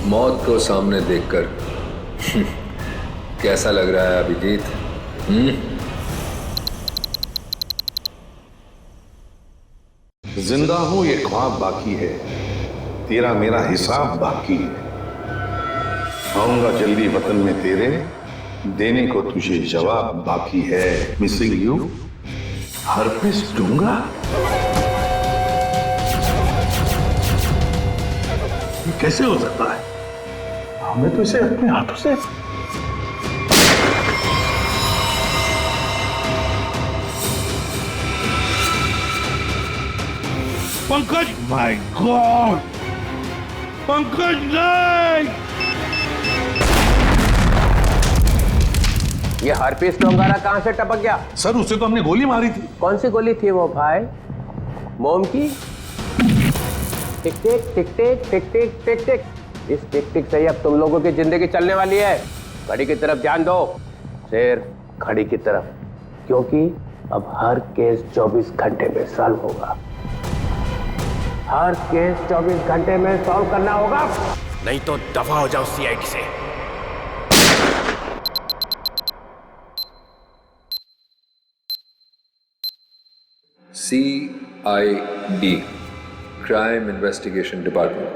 मौत को सामने देखकर कैसा लग रहा है अभिजीत? जिंदा हूं ये ख्वाब बाकी है, तेरा मेरा हिसाब बाकी है। आऊंगा जल्दी वतन में तेरे, देने को तुझे जवाब बाकी है। मिसिंग यू, हरपिस दूंगा। ये कैसे हो सकता है? हमें तो इसे अपने हाथों से पंकज, माय गॉड, पंकज नहीं! ये हरपीस टोंगारा कहां से टपक गया? सर उसे तो हमने गोली मारी थी। कौन सी गोली थी वो भाई? मोम की? टिक टिक टिक टिक टिक टिक टिक टिक। इस टिक टिक से ही अब तुम लोगों की जिंदगी चलने वाली है। घड़ी की तरफ ध्यान दो, सिर्फ घड़ी की तरफ, क्योंकि अब हर केस 24 घंटे में सॉल्व होगा। हर केस 24 घंटे में सॉल्व करना होगा, नहीं तो दफा हो जाओ सीआईडी से। CID, क्राइम इन्वेस्टिगेशन डिपार्टमेंट,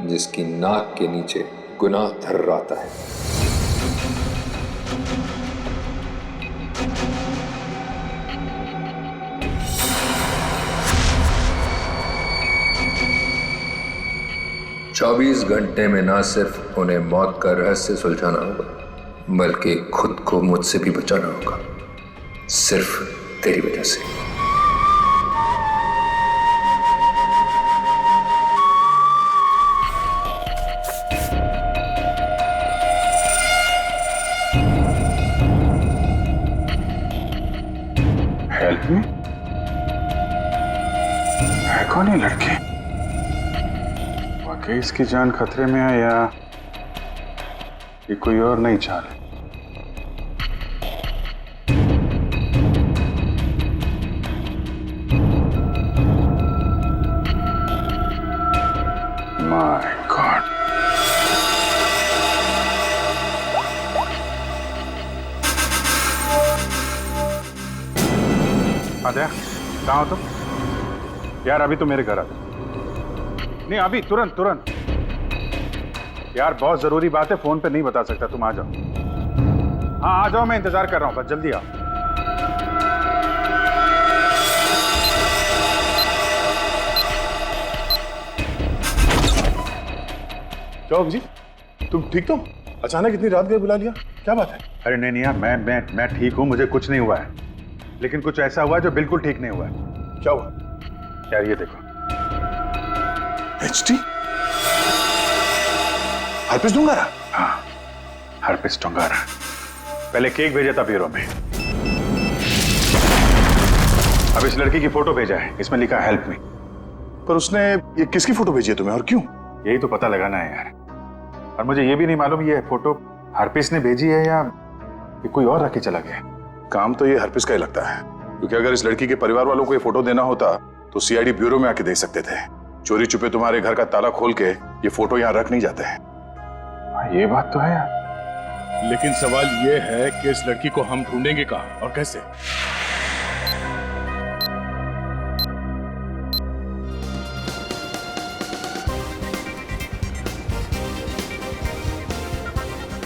जिसकी नाक के नीचे गुनाह थर्राता है। चौबीस घंटे में ना सिर्फ उन्हें मौत का रहस्य सुलझाना होगा, बल्कि खुद को मुझसे भी बचाना होगा, सिर्फ तेरी वजह से। Help me? है कौन ये लड़की? वाकई इसकी जान खतरे में है या ये कोई और नई चाल है? माय गॉड, आद्या कहाँ हो तुम? यार अभी तो मेरे घर आ। नहीं अभी तुरंत तुरंत। यार बहुत जरूरी बात है, फोन पे नहीं बता सकता, तुम आ जाओ। हाँ आ जाओ, मैं इंतजार कर रहा हूँ, बस जल्दी आओ। क्या जी, तुम ठीक तो? अचानक इतनी रात गए बुला लिया, क्या बात है? अरे नहीं यार, मैं ठीक हूँ, मुझे कुछ नहीं हुआ है, लेकिन कुछ ऐसा हुआ जो बिल्कुल ठीक नहीं हुआ है। क्या हुआ? यार ये देखो। एचटी? हरपिस टोंगारा? हाँ, हरपिस टोंगारा। पहले केक भेजा था ब्यूरो में, अब इस लड़की की फोटो भेजा है, इसमें लिखा हेल्प मी। पर उसने ये किसकी फोटो भेजी है तुम्हें और क्यों? यही तो पता लगाना है यार, और मुझे ये भी नहीं मालूम ये फोटो हरपिस ने भेजी है या ये कोई और रख के चला गया। काम तो ये हरपिस का ही लगता है, क्योंकि अगर इस लड़की के परिवार वालों को ये फोटो देना होता तो सीआईडी ब्यूरो में आके दे सकते थे। चोरी छुपे तुम्हारे घर का ताला खोल के ये फोटो यहाँ रख नहीं जाते हैं। ये बात तो है यार, लेकिन सवाल ये है कि इस लड़की को हम ढूंढेंगे कहाँ और कैसे?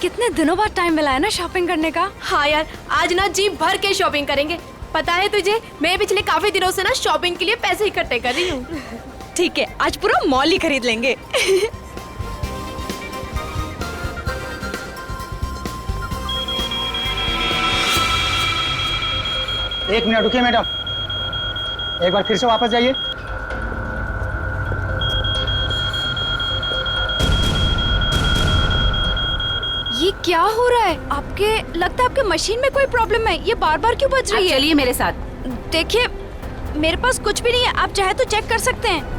कितने दिनों बाद टाइम मिला है ना शॉपिंग करने का। हाँ यार, आज ना जी भर के शॉपिंग करेंगे। पता है तुझे, मैं पिछले काफी दिनों से ना शॉपिंग के लिए पैसे इकट्ठे कर रही हूँ। ठीक है, आज पूरा मॉल ही खरीद लेंगे। एक मिनट रुकिए मैडम, एक बार फिर से वापस जाइए। ये क्या हो रहा है? आपके लगता है आपके मशीन में कोई प्रॉब्लम है, ये बार बार क्यों बज रही है? चलिए मेरे साथ। देखिए मेरे पास कुछ भी नहीं है, आप चाहे तो चेक कर सकते हैं।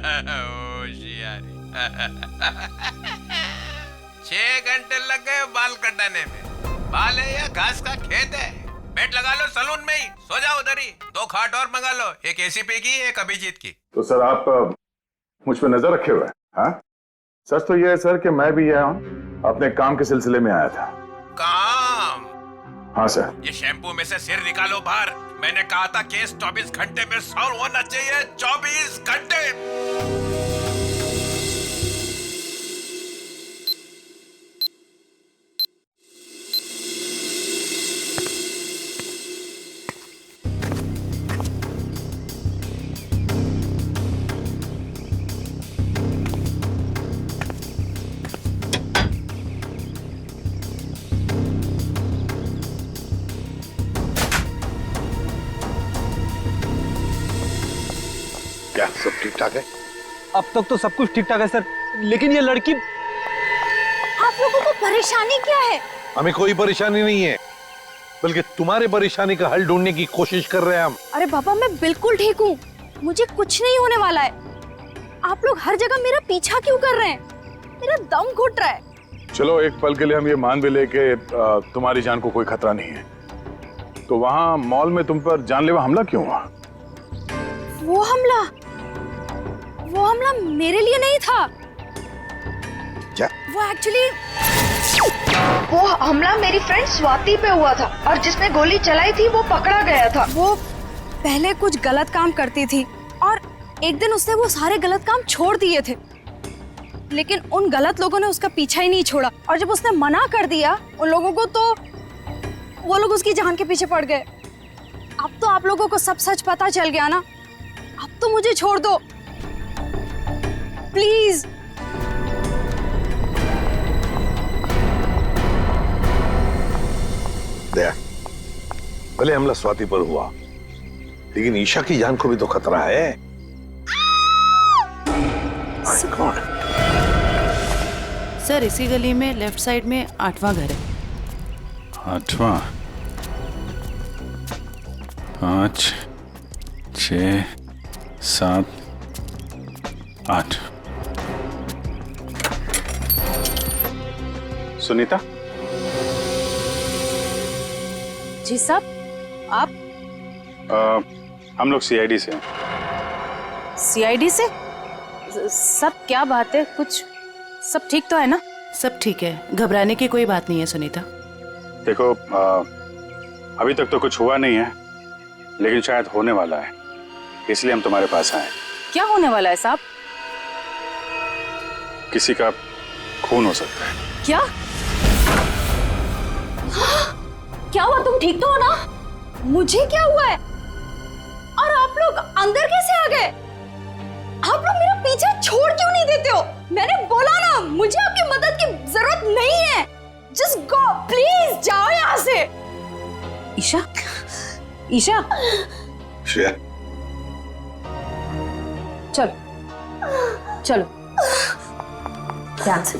घंटे लग गए बाल कटाने में। बाल है या घास का खेत है? बेड लगा लो सलून में ही, सो जाओ उधर ही। 2 खाट और मंगा लो, एक एसीपी की, एक अभिजीत की। तो सर आप मुझ पे नजर रखे हुए हैं? हाँ? सच तो ये है सर कि मैं भी यहाँ अपने काम के सिलसिले में आया था। काम? हाँ सर। ये शैम्पू में से सिर निकालो बाहर। मैंने कहा था केस 24 घंटे में सॉल्व होना चाहिए। 24 घंटे। क्या सब ठीक ठाक है? अब तक तो सब कुछ ठीक ठाक है सर, लेकिन ये लड़की। आप लोगों को परेशानी क्या है? हमें कोई परेशानी नहीं है, बल्कि तुम्हारे परेशानी का हल ढूंढने की कोशिश कर रहे हैं हम। अरे बाबा, मैं बिल्कुल ठीक हूँ, मुझे कुछ नहीं होने वाला है। आप लोग हर जगह मेरा पीछा क्यों कर रहे हैं? मेरा दम घुट रहा है। चलो एक पल के लिए हम ये मान भी ले कि तुम्हारी जान को कोई खतरा नहीं है, तो वहाँ मॉल में तुम पर जानलेवा हमला क्यों हुआ? वो हमला मेरे लिए नहीं था। क्या? वो हमला मेरी फ्रेंड स्वाति पे हुआ था, और जिसने गोली चलाई थी वो पकड़ा गया था। वो पहले कुछ गलत काम करती थी और एक दिन उसने वो सारे गलत काम छोड़ दिए थे, लेकिन उन गलत लोगों ने उसका पीछा ही नहीं छोड़ा। और जब उसने मना कर दिया उन लोगों को, तो वो लोग उसकी जान के पीछे पड़ गए। अब तो आप लोगों को सब सच पता चल गया ना, अब तो मुझे छोड़ दो प्लीज। दया, भले हमला स्वाति पर हुआ, लेकिन ईशा की जान को भी तो खतरा है। My God. सर इसी गली में लेफ्ट साइड में 8वां घर है। 8वां? 5, 6, 7, 8। सुनीता? जी साहब, आप? हम लोग सीआईडी से हैं। सीआईडी से? सब क्या बात है? कुछ सब ठीक तो है ना? सब ठीक है, घबराने की कोई बात नहीं है सुनीता। देखो अभी तक तो कुछ हुआ नहीं है, लेकिन शायद होने वाला है, इसलिए हम तुम्हारे पास आए। क्या होने वाला है साहब? किसी का खून हो सकता है। क्या? क्या हुआ? तुम ठीक तो हो ना? मुझे क्या हुआ है? और आप लोग अंदर कैसे आ गए? आप लोग मेरा पीछा छोड़ क्यों नहीं देते हो? मैंने बोला ना, मुझे आपकी मदद की जरूरत नहीं है। जस्ट गो प्लीज, जाओ यहाँ से। ईशा, ईशा, श्रेया, चलो चलो ध्यान से।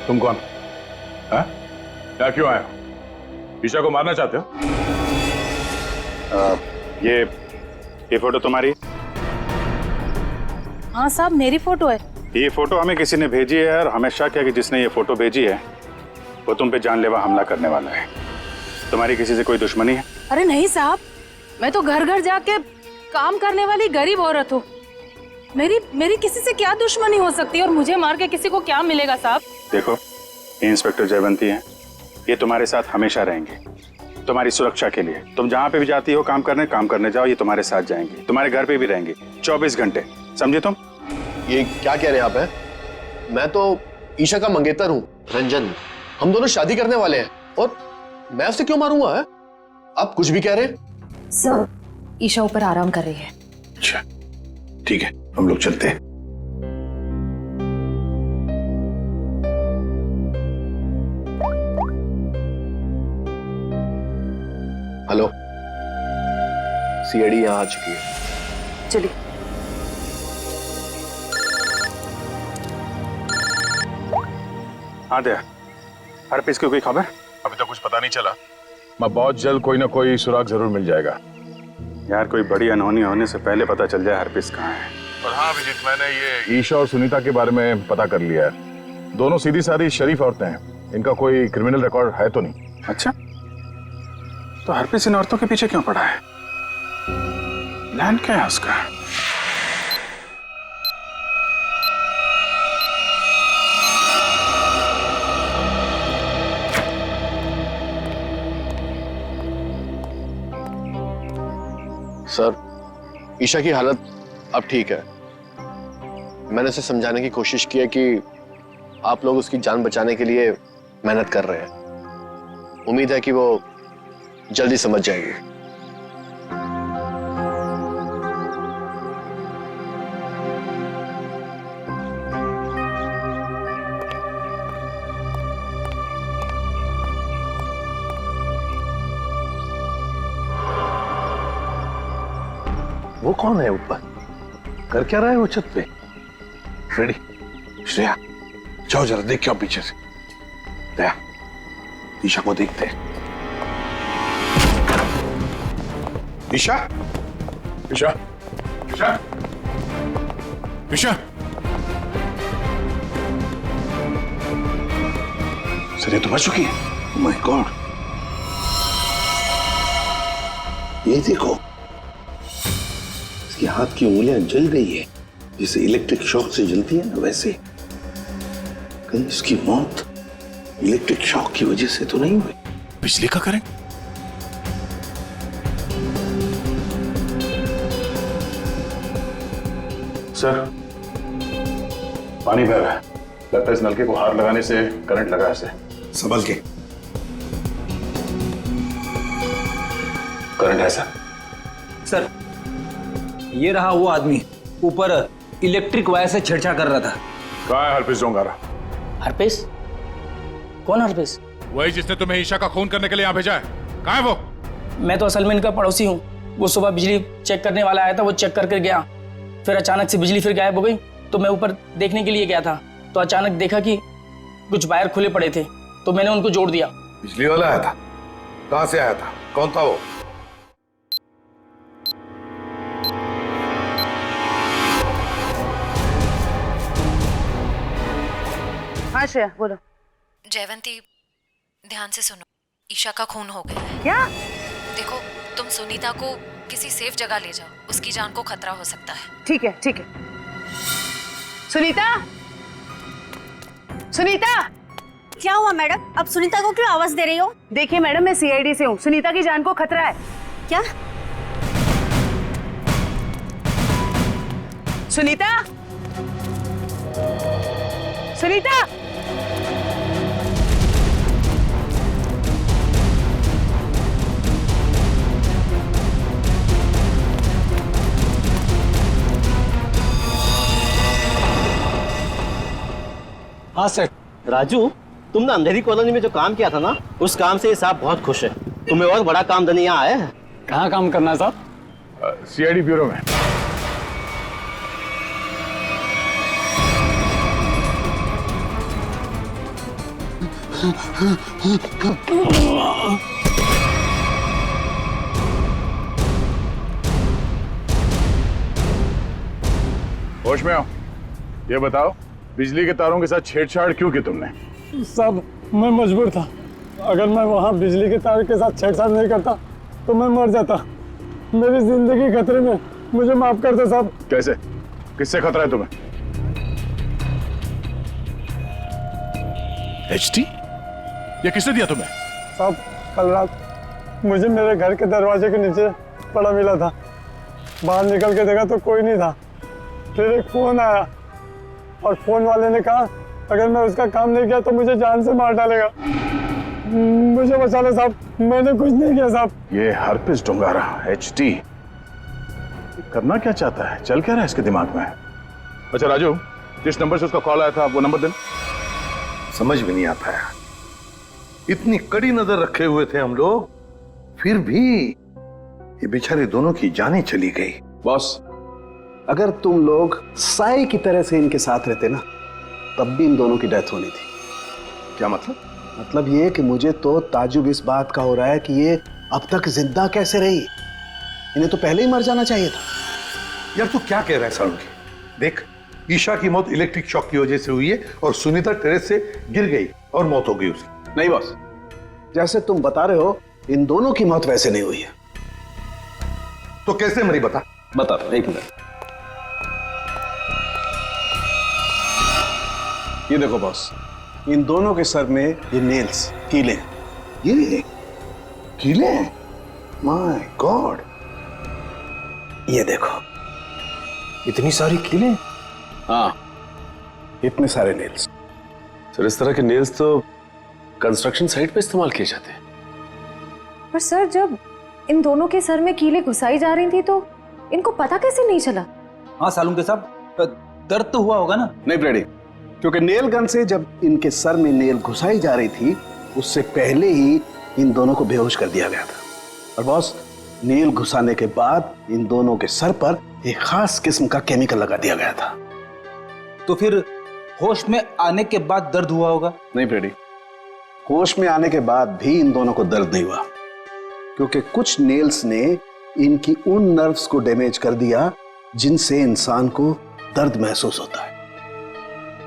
तुम कौन? हाँ? क्या क्यों आए हो? ईशा को मारना चाहते हो? ये फोटो तुम्हारी? हाँ साहब, मेरी फोटो है। ये फोटो हमें किसी ने भेजी है और हमें शक है कि जिसने ये फोटो भेजी है वो तुम पे जानलेवा हमला करने वाला है। तुम्हारी किसी से कोई दुश्मनी है? अरे नहीं साहब, मैं तो घर घर जाके काम करने वाली गरीब औरत हूँ। मेरी किसी से क्या दुश्मनी हो सकती है, और मुझे मार के किसी को क्या मिलेगा साहब? देखो, ये इंस्पेक्टर जयवंती हैं, ये तुम्हारे साथ हमेशा रहेंगे, तुम्हारी सुरक्षा के लिए। तुम जहाँ पे भी जाती हो काम करने जाओ, ये तुम्हारे साथ जाएंगे, तुम्हारे घर पे भी रहेंगे 24 घंटे, समझे तुम? ये क्या कह रहे हैं आप? हैं? मैं तो ईशा का मंगेतर हूँ, रंजन। हम दोनों शादी करने वाले हैं, और मैं उसे क्यों मारूंगा? है? आप कुछ भी कह रहे हैं? सर, ईशा ऊपर आराम कर रही है। अच्छा ठीक है, हम लोग चलते हैं। हेलो, सीआईडी यहाँ आ चुकी है। चलिए। हाँ दया, हरपीस की कोई खबर? अभी तो कुछ पता नहीं चला। मैं बहुत जल्द कोई ना कोई सुराग जरूर मिल जाएगा। यार कोई बड़ी अनहोनी होने से पहले पता चल जाए हरपिस कहाँ है। और हाँ अभिजीत, मैंने ये ईशा और सुनीता के बारे में पता कर लिया है। दोनों सीधी सादी शरीफ औरतें हैं, इनका कोई क्रिमिनल रिकॉर्ड है तो नहीं। अच्छा, तो हरपिस इन औरतों के पीछे क्यों पड़ा है? प्लान क्या है उसका? सर, ईशा की हालत अब ठीक है। मैंने उसे समझाने की कोशिश की है कि आप लोग उसकी जान बचाने के लिए मेहनत कर रहे हैं। उम्मीद है कि वो जल्दी समझ जाएगी। वो कौन है ऊपर? कर क्या रहा है वो छत पे? फ्रेडी, श्रेया, जाओ जरा देख क्या पीछे से। दया, ईशा को देखते हैं। ईशा, ईशा, ईशा, ईशा। सर ये तो बच चुकी है। ओह माय गॉड, ये देखो, इसके हाथ की उंगलियां जल गई है, जैसे इलेक्ट्रिक शॉक से जलती है ना, वैसे। कहीं इसकी मौत इलेक्ट्रिक शॉक की वजह से तो नहीं हुई? बिजली का करंट? सर, पानी बह रहा है। लगता है इस नलके को हाथ लगाने से करंट लगा है। संभल के। करंट है सर। सर, ये रहा वो आदमी, ऊपर इलेक्ट्रिक वायर से छेड़छाड़ कर रहा था। कहाँ है हरपिस डोंगारा? हरपिस? कौन हरपिस? वही जिसने तुम्हें ईशा का खून करने के लिए यहाँ भेजा है। कहाँ है वो? मैं तो असल में इनका पड़ोसी हूँ। वो सुबह बिजली चेक करने वाला आया था, वो चेक करके गया, फिर अचानक से बिजली फिर गायब हो गई। तो मैं ऊपर देखने के लिए गया था, तो अचानक देखा कि कुछ वायर खुले पड़े थे, तो मैंने उनको जोड़ दिया। बिजली वाला आया था? कहाँ से आया था? कौन था वो? हाँ श्रेया, बोलो। जयवंती, ध्यान से सुनो, ईशा का खून हो गया है। क्या? देखो, तुम सुनीता को किसी सेफ जगह ले जाओ, उसकी जान को खतरा हो सकता है। ठीक है, ठीक है। सुनीता, सुनीता। क्या हुआ मैडम? अब सुनीता को क्यों आवाज दे रही हो? देखिए मैडम, मैं सीआईडी से हूँ। सुनीता की जान को खतरा है। क्या? सुनीता, सुनीता। हाँ सर। राजू, तुमने अंधेरी कॉलोनी में जो काम किया था ना, उस काम से साहब बहुत खुश है। तुम्हें और बड़ा काम देने यहाँ आए हैं। कहाँ काम करना है साहब? सीआईडी ब्यूरो में। होश में आओ। ये बताओ, बिजली के तारों के साथ छेड़छाड़ क्यों की तुमने? साहब, मैं मजबूर था। अगर मैं वहाँ बिजली के तार के साथ छेड़छाड़ नहीं करता तो मैं मर जाता। मेरी जिंदगी खतरे में, मुझे माफ कर दो साहब। कैसे? किससे खतरा है तुम्हें? एचटी? ये किसने दिया तुम्हें? साहब, कल रात मुझे मेरे घर के दरवाजे के नीचे पड़ा मिला था। बाहर निकल के देखा तो कोई नहीं था। फिर एक फोन आया और फोन वाले ने कहा अगर मैं उसका काम नहीं किया तो मुझे जान से मार डालेगा। मुझे बचा लो साहब, मैंने कुछ नहीं किया साहब। ये हरपिस डोंगारा, एचटी, करना क्या चाहता है? चल क्या रहा है इसके दिमाग में? अच्छा राजू, जिस नंबर से उसका कॉल आया था वो नंबर देना। समझ भी नहीं आता है, इतनी कड़ी नजर रखे हुए थे हम लोग, फिर भी ये बेचारे दोनों की जानें चली गई। बॉस, अगर तुम लोग साए की तरह से इनके साथ रहते ना, तब भी इन दोनों की डेथ होनी थी। क्या मतलब? मतलब ये कि मुझे तो ताजुब इस बात का हो रहा है कि ये अब तक जिंदा कैसे रही। इन्हें तो पहले ही मर जाना चाहिए था। यार तू क्या कह रहा है सालुंकी? देख, ईशा की मौत इलेक्ट्रिक शॉक की वजह से हुई है और सुनीता टेरेस से गिर गई और मौत हो गई उसकी। नहीं बॉस, जैसे तुम बता रहे हो इन दोनों की मौत वैसे नहीं हुई है। तो कैसे मरी बता? बता दो, एक मिनट। ये देखो बॉस, इन दोनों के सर में ये नेल्स, कीले हैं। ये कीले? माय गॉड, ये देखो, इतनी सारी कीले? हाँ, इतने सारे नेल्स। सर इस तरह के नेल्स तो कंस्ट्रक्शन साइट पे इस्तेमाल किए जाते हैं। पर सर जब इन दोनों के सर में कीले घुसाई जा रही थी तो इनको पता कैसे नहीं चला? हाँ सालुंके साहब, दर्द तो हुआ होगा ना? नहीं ब्रेडी, क्योंकि नेल गन से जब इनके सर में नेल घुसाई जा रही थी उससे पहले ही इन दोनों को बेहोश कर दिया गया था। और बॉस, नेल घुसाने के बाद इन दोनों के सर पर एक खास किस्म का केमिकल लगा दिया गया था। तो फिर होश में आने के बाद दर्द हुआ होगा? नहीं ब्रेडी, होश में आने के बाद भी इन दोनों को दर्द नहीं हुआ, क्योंकि कुछ नेल्स ने इनकी उन नर्व्स को डैमेज कर दिया जिनसे इंसान को दर्द महसूस होता है।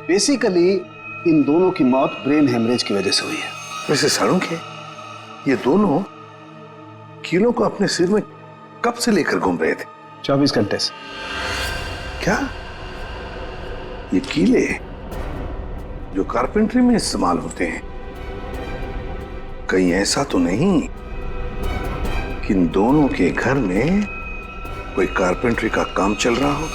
बेसिकली इन दोनों की मौत ब्रेन हेमरेज की वजह से हुई है। वैसे सालुंके, ये दोनों कीलों को अपने सिर में कब से लेकर घूम रहे थे? 24 घंटे से। क्या ये कीले जो कारपेंट्री में इस्तेमाल होते हैं, कहीं ऐसा तो नहीं कि इन दोनों के घर में कोई कारपेंट्री का काम चल रहा हो?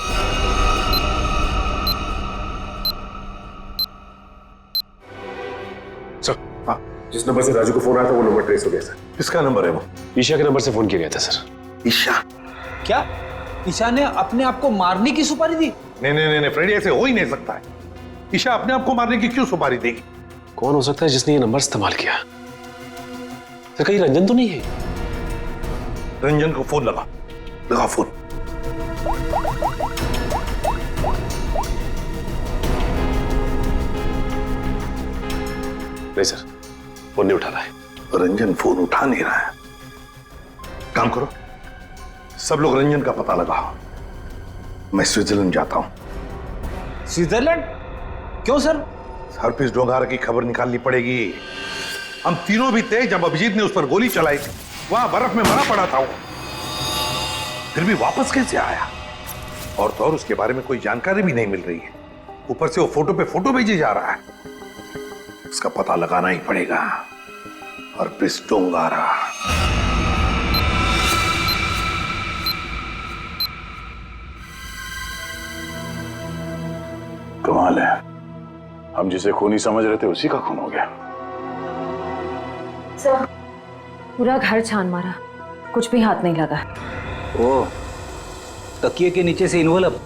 सर, हाँ, जिस नंबर से राजू को फोन आया था वो नंबर ट्रेस हो गया सर। किसका नंबर है वो? ईशा के नंबर से फोन किया गया था सर। ईशा? क्या ईशा ने अपने आप को मारने की सुपारी दी? नहीं नहीं नहीं फ्रेडी, ऐसे हो ही नहीं सकता है। ईशा अपने आप को मारने की क्यों सुपारी देगी? कौन हो सकता है जिसने ये नंबर इस्तेमाल किया? सर कहीं रंजन तो नहीं है? रंजन को फोन लगा फोन। नहीं सर, फोन नहीं उठा रहा है। रंजन फोन उठा नहीं रहा है। काम करो, सब लोग रंजन का पता लगाओ। मैं स्विट्जरलैंड जाता हूं। स्विट्जरलैंड? क्यों सर? हरप्रीत डोंगारा की खबर निकालनी पड़ेगी। हम तीनों भी थे जब अभिजीत ने उस पर गोली चलाई थी। वहां बर्फ में मरा पड़ा था वो, फिर भी वापस कैसे आया? और तो और उसके बारे में कोई जानकारी भी नहीं मिल रही है। ऊपर से वो फोटो पे फोटो भेजे जा रहा है। उसका पता लगाना ही पड़ेगा। हरप्रीत डोंगारा। कमाल है, हम जिसे खूनी समझ रहे थे उसी का खून हो गया। सर, पूरा घर छान मारा, कुछ भी हाथ नहीं लगा। ओ, तकिए के नीचे से इन्वॉल्व।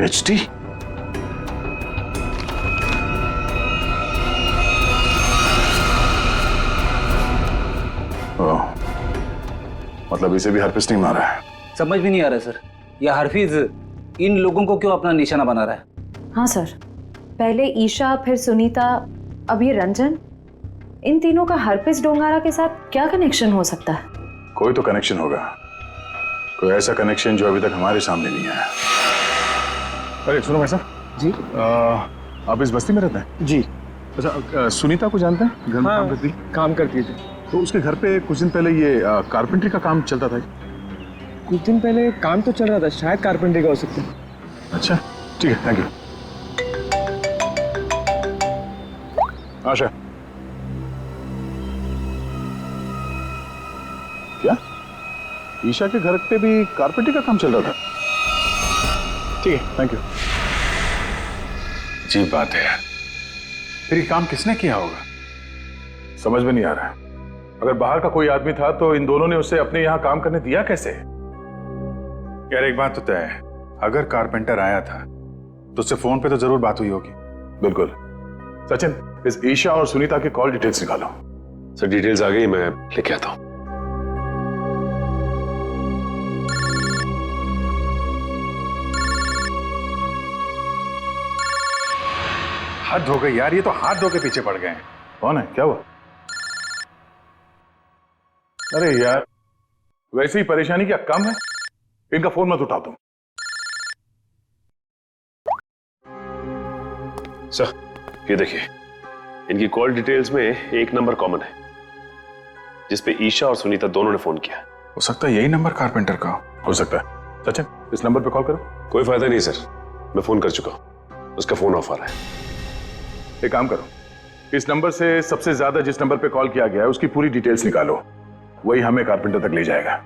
एचडी? मतलब इसे भी हरप्रीत नहीं मारा है? समझ भी नहीं आ रहा सर, यह हरफीज इन लोगों को क्यों अपना निशाना बना रहा है? हाँ सर, पहले ईशा, फिर सुनीता, अब ये रंजन। इन तीनों का हरप्रीत डोंगारा के साथ क्या कनेक्शन हो सकता है? कोई तो कनेक्शन होगा, कोई ऐसा कनेक्शन जो अभी तक हमारे सामने नहीं आया। अरे सुनो भाई साहब जी, आप इस बस्ती में रहते हैं? जी। अच्छा, सुनीता को जानते हैं? घर में हाँ, काम करती थी। तो उसके घर पे कुछ दिन पहले ये कारपेंट्री का काम चलता था। कुछ दिन पहले काम तो चल रहा था, शायद कारपेंट्री का हो सकता है। अच्छा ठीक है, थैंक यू। आशा, क्या ईशा के घर पे भी कारपेंट्री का काम चल रहा था? ठीक है, थैंक यू। अजीब बात है यार, फिर ये काम किसने किया होगा, समझ में नहीं आ रहा है। अगर बाहर का कोई आदमी था तो इन दोनों ने उसे अपने यहाँ काम करने दिया कैसे? यार एक बात तो तय है, अगर कारपेंटर आया था तो उससे फोन पे तो जरूर बात हुई होगी। बिल्कुल। सचिन, इस ईशा और सुनीता की कॉल डिटेल्स निकालो। सर डिटेल्स आ गई, मैं लेके आता हूं। हाथ धो गए यार, ये तो हाथ धो के पीछे पड़ गए हैं। कौन है, क्या हुआ? अरे यार, वैसे ही परेशानी क्या कम है? इनका फोन मत उठा तुम। सर ये देखिए, इनकी कॉल डिटेल्स में एक नंबर कॉमन है जिसपे ईशा और सुनीता दोनों ने फोन किया। हो सकता है यही नंबर कारपेंटर का हो सकता है। सचिन, इस नंबर पे कॉल करो। कोई फायदा नहीं सर, मैं फोन कर चुका हूं, उसका फोन ऑफ आ रहा है। एक काम करो, इस नंबर से सबसे ज्यादा जिस नंबर पे कॉल किया गया है उसकी पूरी डिटेल्स निकालो, वही हमें कारपेंटर तक ले जाएगा।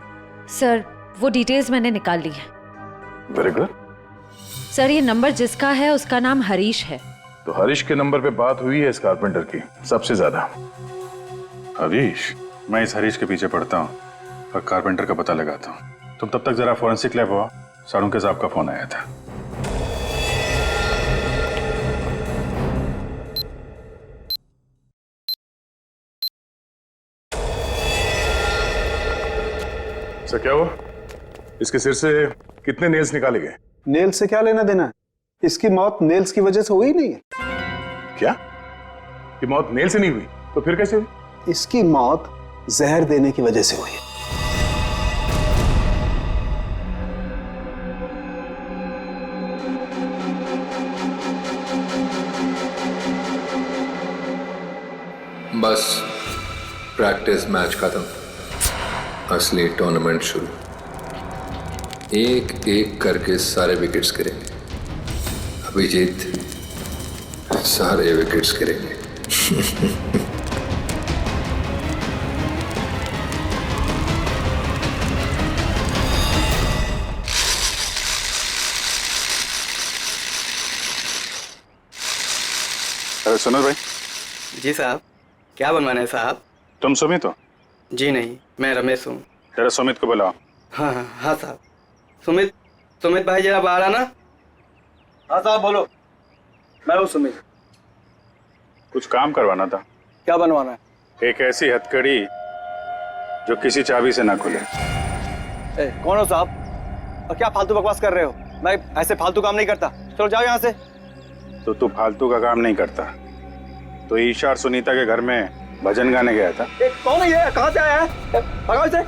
सर वो डिटेल्स मैंने निकाल ली है। Very good. सर ये नंबर जिसका है उसका नाम हरीश है। तो हरीश के नंबर पे बात हुई है इस कारपेंटर की सबसे ज्यादा। हरीश? मैं इस हरीश के पीछे पड़ता हूँ और कारपेंटर का पता लगाता हूँ। तुम तब तक जरा फोरेंसिक लैब हुआ, सारुंके साहब का फोन आया था। सर क्या हुआ? इसके सिर से कितने नेल्स निकाले गए? नेल्स से क्या लेना देना है? इसकी मौत नेल्स की वजह से हुई नहीं है। क्या? कि मौत नेल से नहीं हुई तो फिर कैसे हुई? इसकी मौत जहर देने की वजह से हुई है। बस प्रैक्टिस मैच खत्म, असली टूर्नामेंट शुरू। एक एक करके सारे विकेट्स गिरेंगे। अभिजीत सारे विकेट्स गिरेंगे। अरे सुनो भाई। जी साहब, क्या बनवाना है साहब? तुम सुमित हो? जी नहीं, मैं रमेश हूँ। जरा सुमित को बुलाओ। हाँ हाँ हाँ साहब। सुमित भाई जरा बाहर आना। हाँ साहब बोलो। मैं हूँ सुमित। कुछ काम करवाना था। क्या बनवाना है? एक ऐसी हथकड़ी जो किसी चाबी से ना खुले। कौन हो साहब और क्या फालतू बकवास कर रहे हो? मैं ऐसे फालतू काम नहीं करता। चलो जाओ यहाँ से। तो तू फालतू का काम नहीं करता तो ईशा और सुनीता के घर में भजन गाने गया था। कौन है ये? कहाँ से आया है? भगाओ इसे।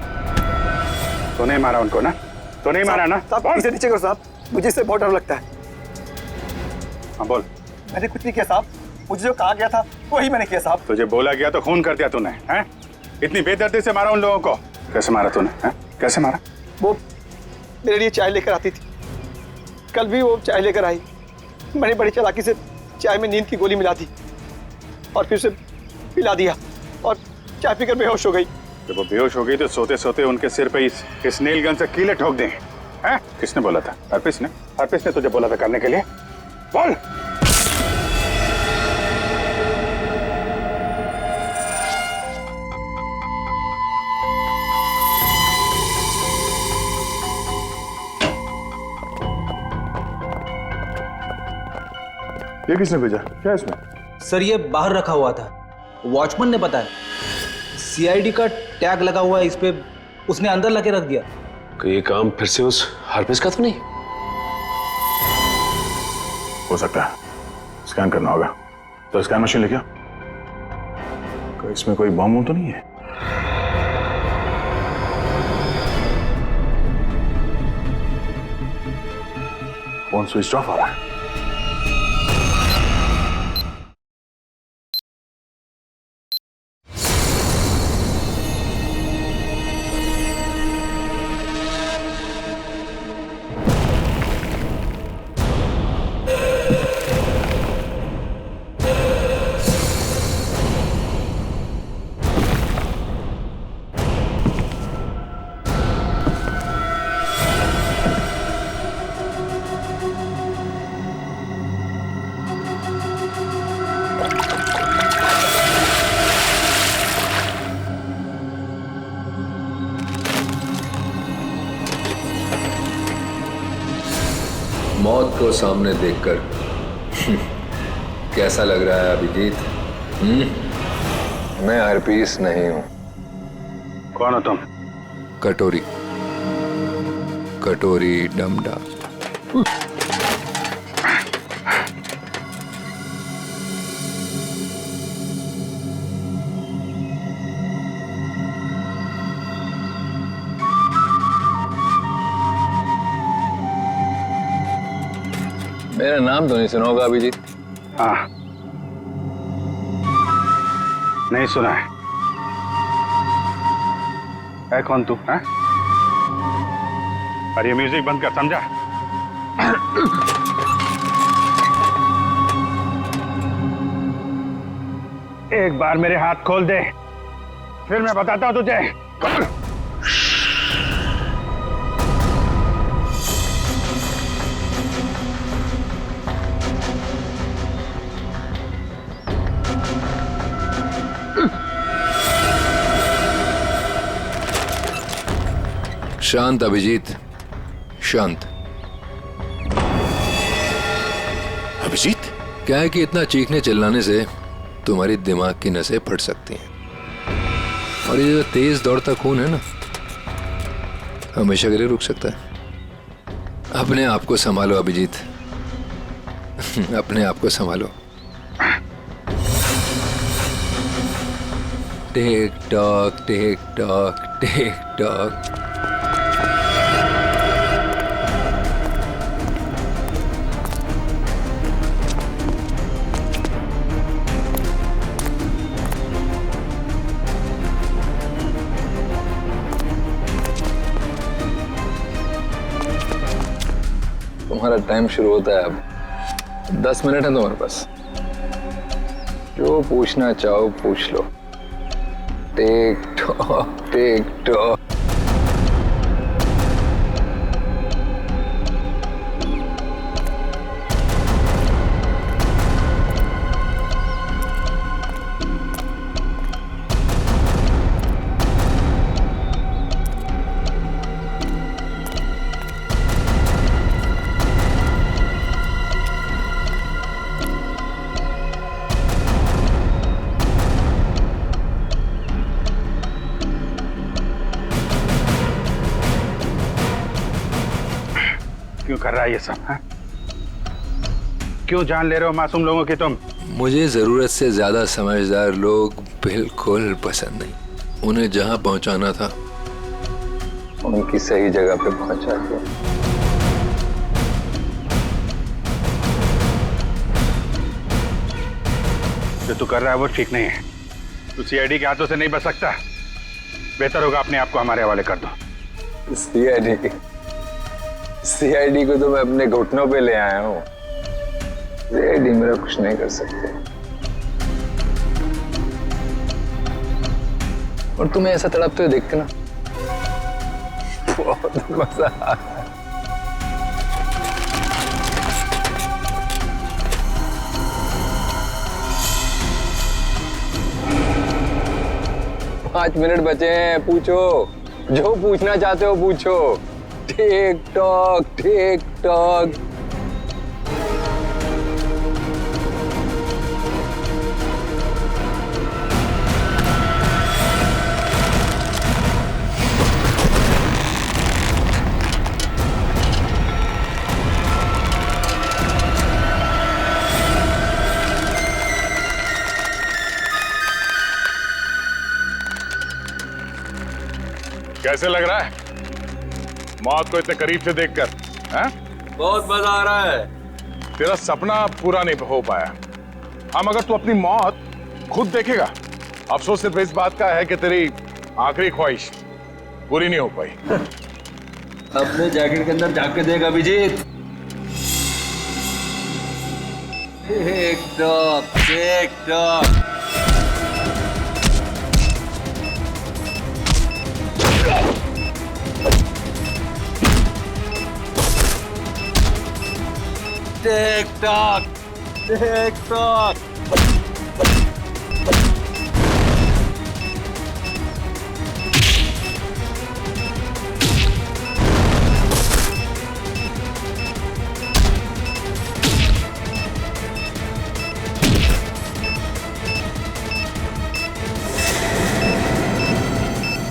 तो नहीं मारा उनको ना? तो नहीं मारा ना? साहब इसे नीचे करो साहब, मुझे इससे बहुत डर लगता है। हाँ बोल। मैंने कुछ नहीं किया साहब, मुझे जो कहा गया था वही मैंने किया साहब। तुझे बोला गया तो खून कर दिया तूने, हैं? इतनी बेदर्दी से मारा उन लोगों को? कैसे मारा तूने, हैं? कैसे मारा? वो मेरे लिए चाय लेकर आती थी, कल भी वो चाय लेकर आई। मैंने बड़ी चालाकी से चाय में नींद की गोली मिला दी और फिर उसे पिला दिया और चाय पीकर बेहोश हो गई। जब वो बेहोश हो गई तो सोते सोते उनके सिर पे इस नील गन से कीले ठोक दें, हैं? किसने बोला था? हरप्रीत ने? हरप्रीत ने तुझे बोला था करने के लिए? बोल। ये किसने भेजा? क्या है इसमें? सर ये बाहर रखा हुआ था, वॉचमैन ने बताया। सीआईडी का टैग लगा हुआ है इस पे, उसने अंदर लाके रख दिया। ये काम फिर से उस हरप्रीत का तो नहीं? हो सकता है, स्कैन करना होगा। तो स्कैन मशीन लेके आओ। इसमें कोई बम तो नहीं है? फोन स्विच ऑफ आ रहा है। मौत को सामने देखकर कैसा लग रहा है अभिजीत? मैं हरपीस नहीं हूं। कौन हो तुम? कटोरी, कटोरी डमडा। मेरा नाम तो नहीं सुना होगा अभिजीत? हाँ, नहीं सुना है कौन तू? हाँ? और ये म्यूजिक बंद कर, समझा? एक बार मेरे हाथ खोल दे, फिर मैं बताता हूं तुझे। शांत अभिजीत, शांत। अभिजीत, क्या है कि इतना चीखने चिल्लाने से तुम्हारी दिमाग की नसें फट सकती हैं, और ये जो तेज दौड़ता खून है ना, हमेशा के लिए रुक सकता है। अपने आप को संभालो अभिजीत, अपने आप को संभालो। टिक tock tick tock tick talk. तुम्हारा टाइम शुरू होता है अब। 10 मिनट है तुम्हारे पास, जो पूछना चाहो पूछ लो। टिक टॉक टिक टॉक। क्यों कर रहा है ये सब? हाँ? क्यों जान ले रहे हो मासूम लोगों की तुम? मुझे जरूरत से ज्यादा समझदार लोग बिल्कुल पसंद नहीं। उन्हें जहां पहुंचाना था उनकी सही जगह पे पहुंचा दिया। जो तू कर रहा है वो ठीक नहीं है। तू सीआईडी के हाथों से नहीं बच सकता। बेहतर होगा अपने आप को हमारे हवाले कर दो। सीआईडी को तो मैं अपने घुटनों पे ले आया हूँ। सीआईडी मेरा कुछ नहीं कर सकते। और तुम्हें ऐसा तड़पते हुए देख के ना बहुत मजा आ रहा है। पाँच मिनट बचे हैं, पूछो जो पूछना चाहते हो पूछो। टिक टॉक टिक टॉक। कैसे लग रहा है मौत को इतने करीब से देखकर? हैं? बहुत मजा आ रहा है। तेरा सपना पूरा नहीं हो पाया। हम अगर तू अपनी मौत खुद देखेगा, अफसोस सिर्फ इस बात का है कि तेरी आखिरी ख्वाहिश पूरी नहीं हो पाई। अपने जैकेट के अंदर झांक के देख Abhijeet. Tick tock tick tock. Tick tock tick tock.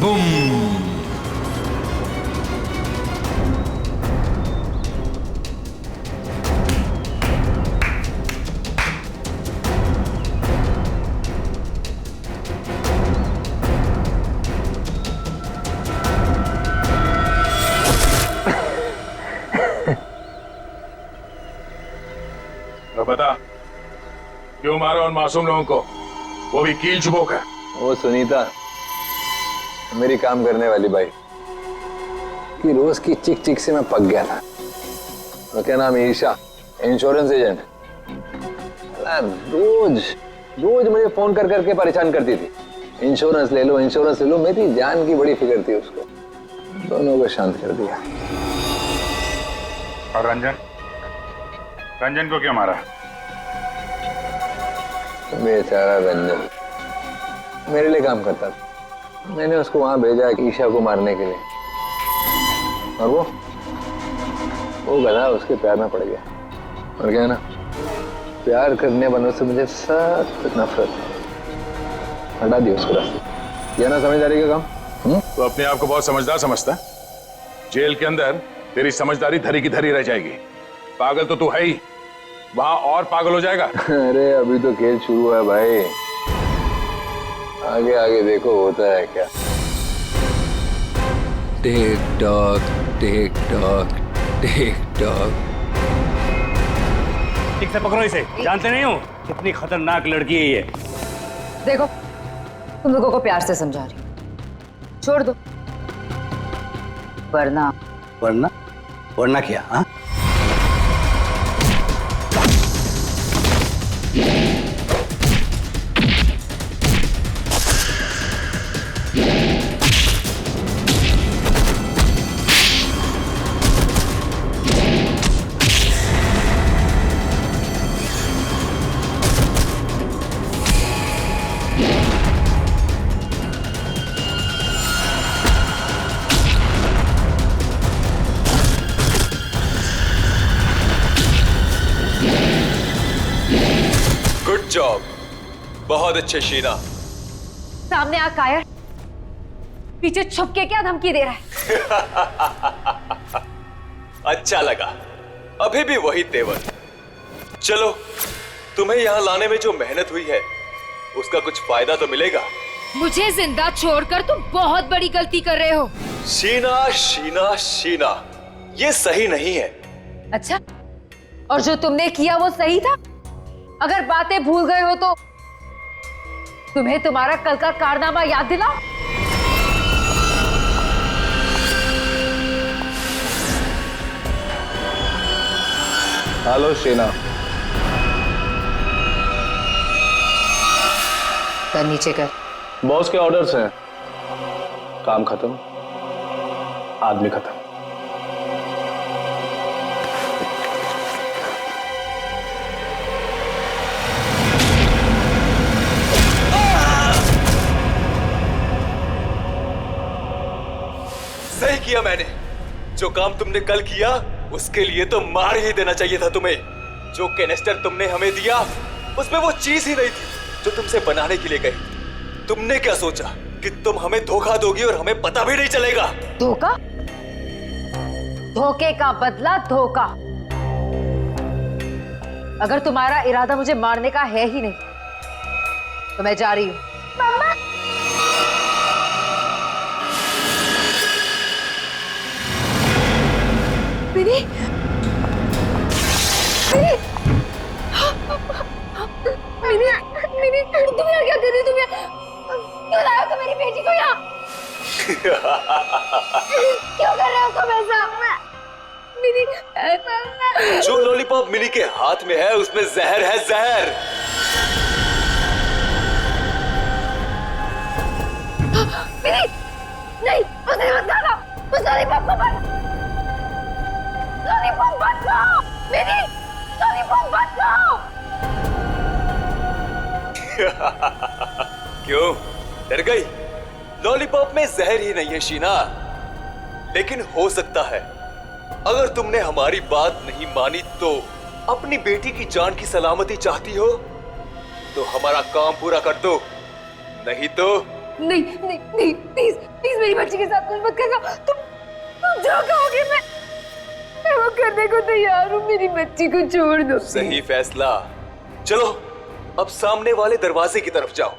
Boom. तो बता, क्यों मारा उन मासूम लोगों को, वो भी कील चुबो कर? वो सुनीता, मेरी काम करने वाली बाई कि रोज की चिक चिक से मैं पक गया था। तो क्या नाम है, ईशा, इंश्योरेंस एजेंट। रोज रोज मुझे फोन कर करके परेशान करती थी, इंश्योरेंस ले लो, इंश्योरेंस ले लो। मेरी जान की बड़ी फिक्र थी उसको। दोनों को शांत कर दिया। और रंजन, रंजन को क्यों मारा? बेचारा रंजन मेरे लिए काम करता था, मैंने उसको वहां भेजा ईशा को मारने के लिए, और वो गधा उसके प्यार में पड़ गया। और क्या ना, प्यार करने वालों से मुझे सख्त नफरत है। हटा दिया उसको रास्ते। यह ना समझदारी का काम। तो अपने आप को बहुत समझदार समझता है? जेल के अंदर तेरी समझदारी धरी की धरी रह जाएगी। पागल तो तू है ही, वहां और पागल हो जाएगा। अरे अभी तो खेल शुरू है भाई, आगे आगे देखो होता है क्या। टिक tock tick tock tick talk. ठीक से पकड़ो इसे, जानते नहीं हो कितनी खतरनाक लड़की है ये। देखो, तुम लोगों को प्यार से समझा रही हूँ, छोड़ दो, वरना वरना वरना क्या? हाँ, गुड जॉब, बहुत अच्छे शीना। सामने आ कायर, पीछे छुप के क्या धमकी दे रहा है? अच्छा लगा, अभी भी वही तेवर। चलो, तुम्हें यहाँ लाने में जो मेहनत हुई है उसका कुछ फायदा तो मिलेगा। मुझे जिंदा छोड़कर तुम बहुत बड़ी गलती कर रहे हो। शीना शीना शीना, ये सही नहीं है। अच्छा, और जो तुमने किया वो सही था? अगर बातें भूल गए हो तो तुम्हें तुम्हारा कल का कारनामा याद दिलाओ। हेलो शीना। सर नीचे कर। बॉस के ऑर्डर्स हैं। काम खत्म, आदमी खत्म। सही किया मैंने। जो काम तुमने कल किया उसके लिए तो मार ही देना चाहिए था तुम्हें। जो कैनिस्टर तुमने हमें दिया उसमें वो चीज ही नहीं थी जो तुमसे बनाने के लिए गई। तुमने क्या सोचा कि तुम हमें धोखा दोगी और हमें पता भी नहीं चलेगा? धोखा? धोखे का बदला धोखा। अगर तुम्हारा इरादा मुझे मारने का है ही नहीं तो मैं जा रही हूँ। मिनी, मिनी, मिनी, तुम यहाँ क्या कर रही हो? तुम यहाँ क्यों लाए हो मेरी बेटी को यहाँ? क्यों कर रहे हो तुम ऐसा? मिनी, जो लॉलीपॉप मिनी के हाथ में है उसमें जहर है, जहर। मिनी, नहीं, उसे मत खाना, उस लॉलीपॉप को मत। लॉलीपॉप मत खाओ, मिनी, लॉलीपॉप मत खाओ। क्यों डर गई? लॉलीपॉप में जहर ही नहीं है शीना, लेकिन हो सकता है अगर तुमने हमारी बात नहीं मानी तो अपनी बेटी की जान की सलामती चाहती हो तो हमारा काम पूरा कर दो, नहीं तो नहीं नहीं नहीं, प्लीज प्लीज मेरी बच्ची के साथ कुछ मत करना। तुम जो कहोगे मैं वो करने को तैयार हूँ। मेरी बच्ची को छोड़ दो। सही फैसला। चलो अब सामने वाले दरवाजे की तरफ जाओ।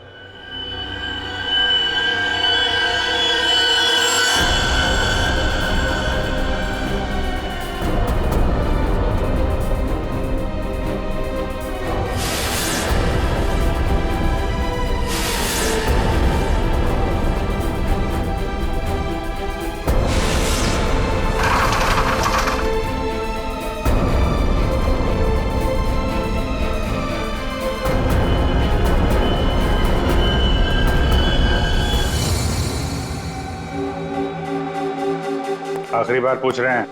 आखिरी बार पूछ रहे हैं,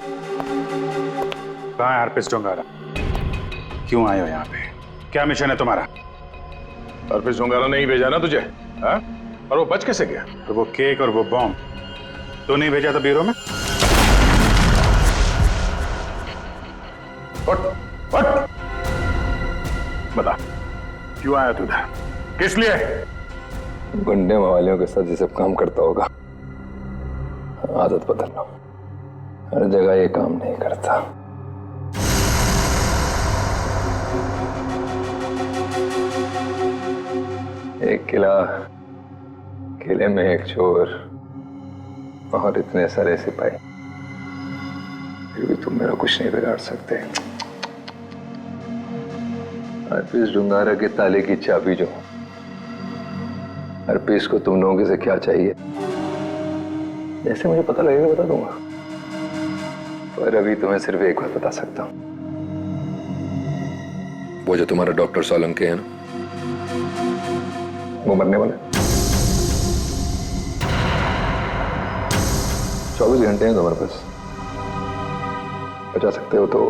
कहाँ है हरप्रीत डोंगारा? क्यों आए हो यहाँ पे? क्या मिशन है तुम्हारा? हरप्रीत डोंगारा नहीं भेजा ना तुझे, हाँ? और वो बच कैसे गया? तो वो केक और वो बॉम्ब तो नहीं भेजा था ब्यूरो में? उठ, बता, क्यों आया तू इधर? किस लिए? गुंडे मवालियों के साथ ये सब काम करता होगा। आदत बदल लो, हर जगह ये काम नहीं करता। एक किला, किले में एक चोर और इतने सारे सिपाही, फिर भी तुम मेरा कुछ नहीं बिगाड़ सकते। हरप्रीत डोंगारा के ताले की चाबी जो, हरप्रीत को तुम लोगों से क्या चाहिए, जैसे मुझे पता लगेगा बता दूंगा, पर अभी तुम्हें सिर्फ एक बात बता सकता हूं। वो जो तुम्हारा डॉक्टर सोलंकी है ना, वो मरने वाला है। 24 घंटे हैं तुम्हारे पास, बचा सकते हो तो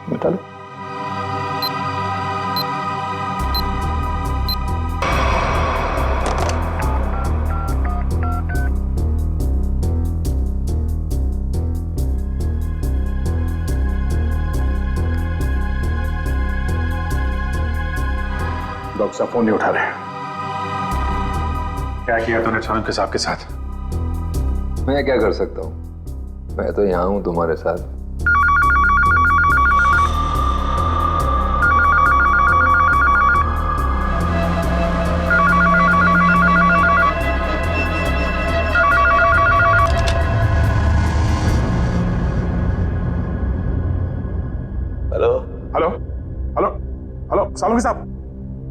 बता लो। डॉक्टर साहब फोन नहीं उठा रहे। क्या किया तूने सोलंकी साहब के साथ? मैं क्या कर सकता हूं? मैं तो यहां हूं तुम्हारे साथ। Hello hello hello hello Solanki साहब,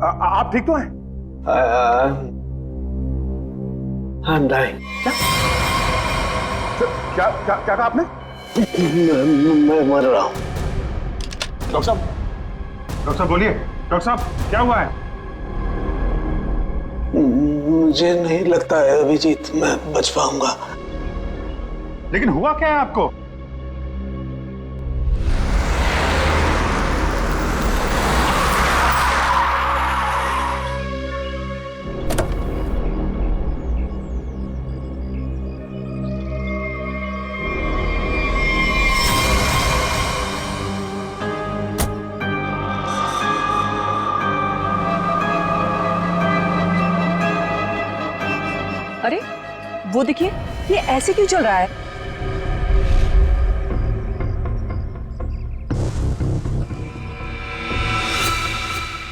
आप ठीक तो हैं? I'm dying. क्या क्या क्या कहा आपने? मैं मर रहा हूं। डॉक्टर साहब बोलिए। डॉक्टर साहब क्या हुआ है? मुझे नहीं लगता है अभिजीत मैं बच पाऊंगा। लेकिन हुआ क्या है आपको? अरे वो देखिए, ये ऐसे क्यों चल रहा है?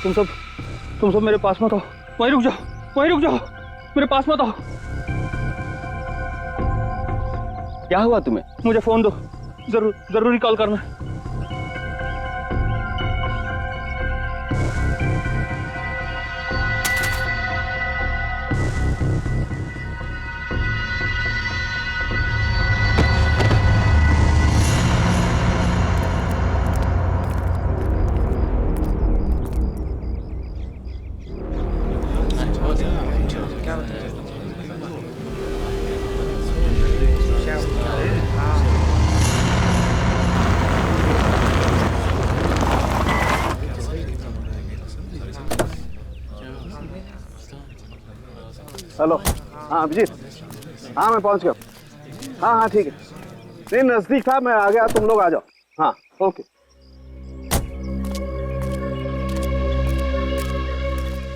तुम सब मेरे पास मत आओ, वहीं रुक जाओ, मेरे पास मत आओ। क्या हुआ तुम्हें? मुझे फोन दो, जरूरी कॉल करना। हेलो, हाँ अभिजीत, हाँ मैं पहुंच गया। हाँ हाँ ठीक है, नहीं नजदीक था, मैं आ गया, तुम लोग आ जाओ। हाँ ओके।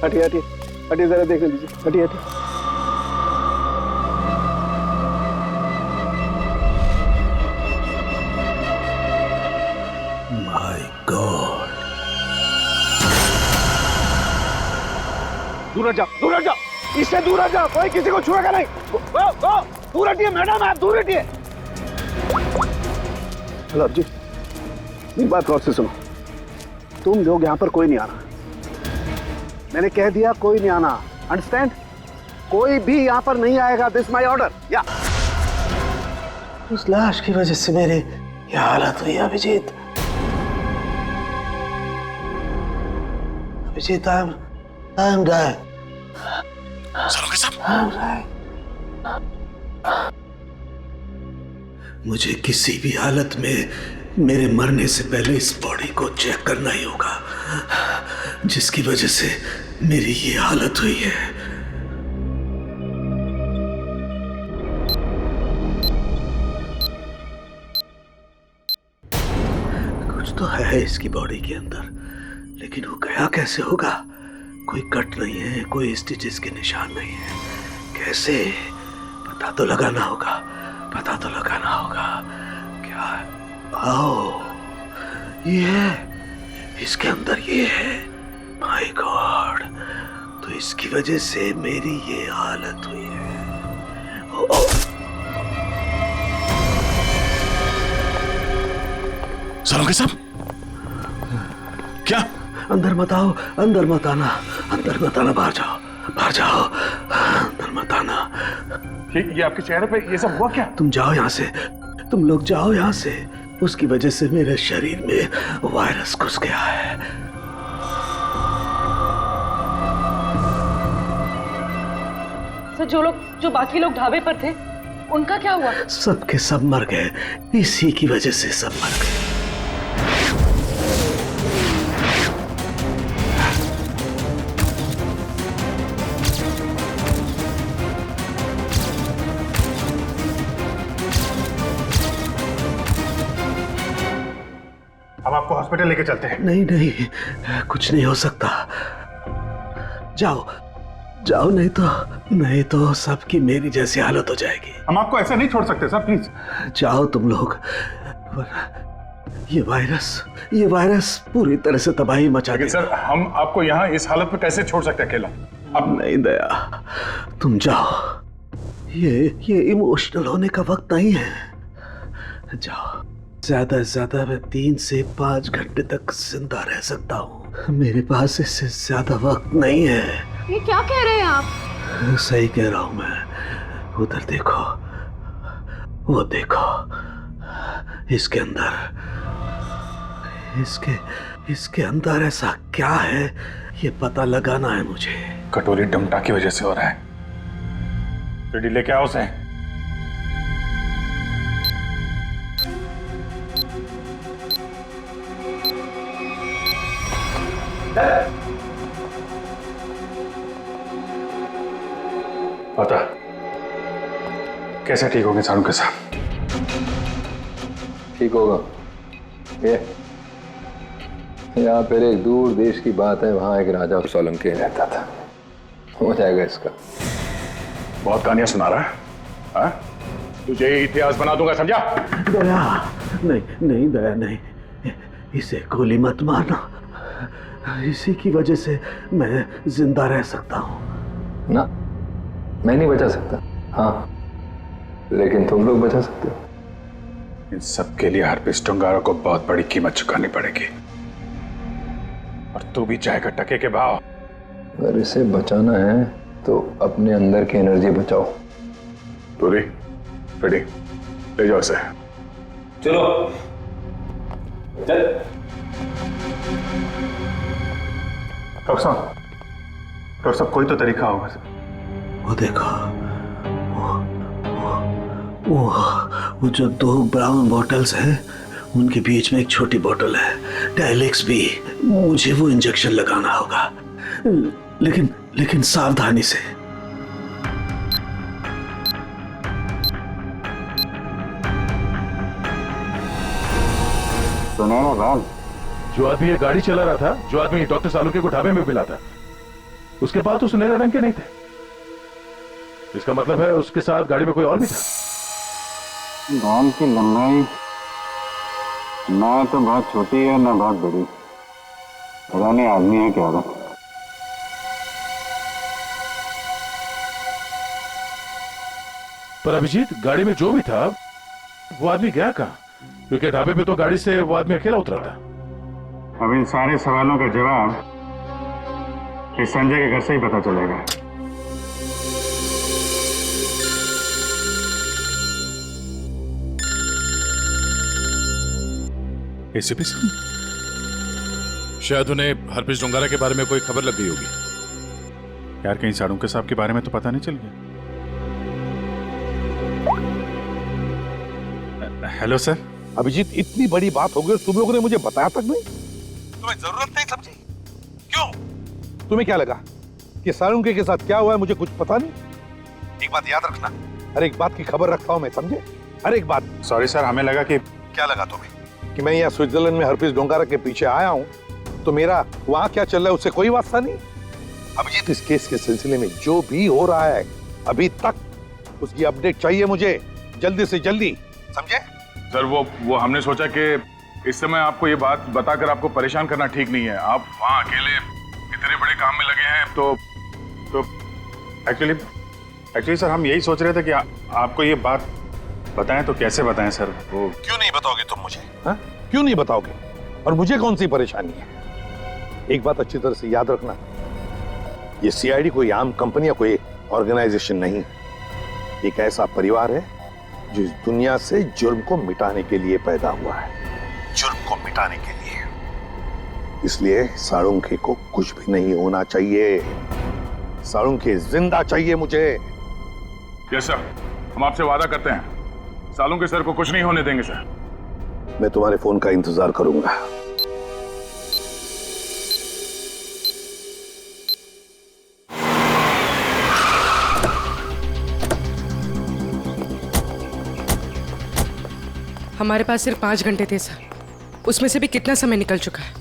हटिए जरा देखने दीजिए, हटिए। My God. दूर हट जाओ, इससे दूर हट जाओ, कोई किसी को छुएगा नहीं। दूर हटिए मैडम, आप दूर हटिए। हेलो अभिजीत, एक बात गौर से सुनो, तुम लोग यहाँ पर कोई नहीं आना, मैंने कह दिया कोई नहीं आना, अंडरस्टैंड? कोई भी यहाँ पर नहीं आएगा, दिस माय ऑर्डर। या उस लाश की वजह से मेरी यह हालत हुई Abhijeet. Abhijeet I am dying. मुझे किसी भी हालत में मेरे मरने से पहले इस बॉडी को चेक करना ही होगा, जिसकी वजह से मेरी ये हालत हुई है। कुछ तो है इसकी बॉडी के अंदर, लेकिन वो गया कैसे होगा? कोई कट नहीं है, कोई स्टिचेस के निशान नहीं है। कैसे? पता तो लगाना होगा, पता तो लगाना होगा। क्या? आओ, ये है, इसके अंदर ये है। माय गॉड, तो इसकी वजह से मेरी ये हालत हुई है। ओ, सालों साहब, क्या? अंदर मत आओ, अंदर मत आना, अंदर मत आना, बाहर जाओ, बाहर जाओ, अंदर मत आना। ये आपके चेहरे पे ये सब हुआ क्या? तुम जाओ यहाँ से, तुम लोग जाओ यहाँ से। उसकी वजह से मेरे शरीर में वायरस घुस गया है। सर, जो बाकी लोग ढाबे पर थे, उनका क्या हुआ? सबके सब मर गए, इसी की वजह से सब मर गए। हम आपको हॉस्पिटल लेके चलते हैं। नहीं नहीं, कुछ नहीं हो सकता। जाओ जाओ, नहीं तो सबकी मेरी जैसी हालत हो जाएगी। हम आपको ऐसा नहीं छोड़ सकते सर, प्लीज जाओ तुम लोग। ये वायरस पूरी तरह से तबाही मचा देगा। सर, हम आपको यहाँ इस हालत में कैसे छोड़ सकते हैं अकेला? अब नहीं दया, तुम जाओ। ये इमोशनल होने का वक्त नहीं है। जाओ। ज्यादा से ज्यादा मैं 3 से 5 घंटे तक जिंदा रह सकता हूँ। मेरे पास इससे ज्यादा वक्त नहीं है। ये क्या कह रहे हैं आप? सही कह रहा हूँ मैं। उधर देखो, वो देखो, इसके इसके अंदर ऐसा क्या है, ये पता लगाना है मुझे। कटोरी डमटा की वजह से हो रहा है। रेडी लेके आओ उसे। पता कैसे ठीक होंगे सारू के साथ? ठीक होगा। यहाँ पर एक दूर देश की बात है, वहां एक राजा सोलंकी रहता था। हो जाएगा इसका। बहुत कहानियां सुना रहा है, हाँ? तुझे इतिहास बना दूंगा, समझा? दया नहीं दया नहीं, इसे गोली मत मारना। इसी की वजह से मैं जिंदा रह सकता हूँ। ना, मैं नहीं बचा सकता, हाँ, लेकिन तुम लोग बचा सकते हो। इन सब के लिए हार्पिस डुंगारा को बहुत बड़ी कीमत चुकानी पड़ेगी, और तू भी जाएगा टके के भाव। अगर इसे बचाना है तो अपने अंदर की एनर्जी बचाओ। पूरी रेडी, ले जाओ इसे। चलो चल। डॉक्टर साहब, कोई तो तरीका होगा। वो देखो, वो जो 2 ब्राउन बॉटल्स हैं, उनके बीच में एक छोटी बोतल है, डायलेक्स भी। मुझे वो इंजेक्शन लगाना होगा, लेकिन सावधानी से। सुना ना राम, जो आदमी ये गाड़ी चला रहा था, जो आदमी डॉक्टर सालुके को ढाबे में मिला था, उसके पास तो सुनहरे रंग के नहीं थे। इसका मतलब है उसके साथ गाड़ी में कोई और भी था। गाल की लंबाई ना तो बहुत छोटी है ना बहुत बड़ी, पता नहीं आदमी है क्या था। पर अभिजीत, गाड़ी में जो भी था वो आदमी गया कहाँ? क्योंकि ढाबे पे तो गाड़ी से वो आदमी अकेला उतरा था। अब इन सारे सवालों का जवाब इस संजय के घर से ही पता चलेगा। एसीपी साहब, शायद उन्हें हरप्रीत डुंगारा के बारे में कोई खबर लग गई होगी। यार, कहीं साड़ू के साहब के बारे में तो पता नहीं चल गया? Hello sir. अभिजीत, इतनी बड़ी बात हो गई और तुम लोगों ने मुझे बताया तक नहीं? तुम्हें जरूरत नहीं समझी? क्यों? तुम्हें क्या लगा कि साळुंखे के साथ क्या हुआ है मुझे कुछ पता नहीं? एक बात याद रखना। हर एक बात की खबर रखता हूं मैं, समझे? हर एक बात। सॉरी सर, हमें लगा कि क्या लगा तुम्हें कि मैं यहाँ स्विट्जरलैंड में हरप्रीत डोंगारा के पीछे आया हूँ तो मेरा वहां क्या चल रहा है उससे कोई वास्ता नहीं? अभिजीत, इस केस के सिलसिले में जो भी हो रहा है अभी तक उसकी अपडेट चाहिए मुझे, जल्दी से जल्दी, समझे? सर वो हमने सोचा कि इस समय आपको ये बात बताकर आपको परेशान करना ठीक नहीं है। आप वहाँ अकेले इतने बड़े काम में लगे हैं तो एक्चुअली सर हम यही सोच रहे थे कि आपको ये बात बताएं तो कैसे बताएं सर? वो क्यों नहीं बताओगे तुम मुझे? हाँ, क्यों नहीं बताओगे? और मुझे कौन सी परेशानी है? एक बात अच्छी तरह से याद रखना, ये सीआईडी कोई आम कंपनी या कोई ऑर्गेनाइजेशन नहीं, एक ऐसा परिवार है जो इस दुनिया से जुर्म को मिटाने के लिए पैदा हुआ है, जुर्म को मिटाने के लिए। इसलिए साळुंखे को कुछ भी नहीं होना चाहिए, साळुंखे जिंदा चाहिए मुझे। यस सर, हम आपसे वादा करते हैं साळुंखे सर को कुछ नहीं होने देंगे सर। मैं तुम्हारे फोन का इंतजार करूंगा। हमारे पास सिर्फ 5 घंटे थे सर, उसमें से भी कितना समय निकल चुका है।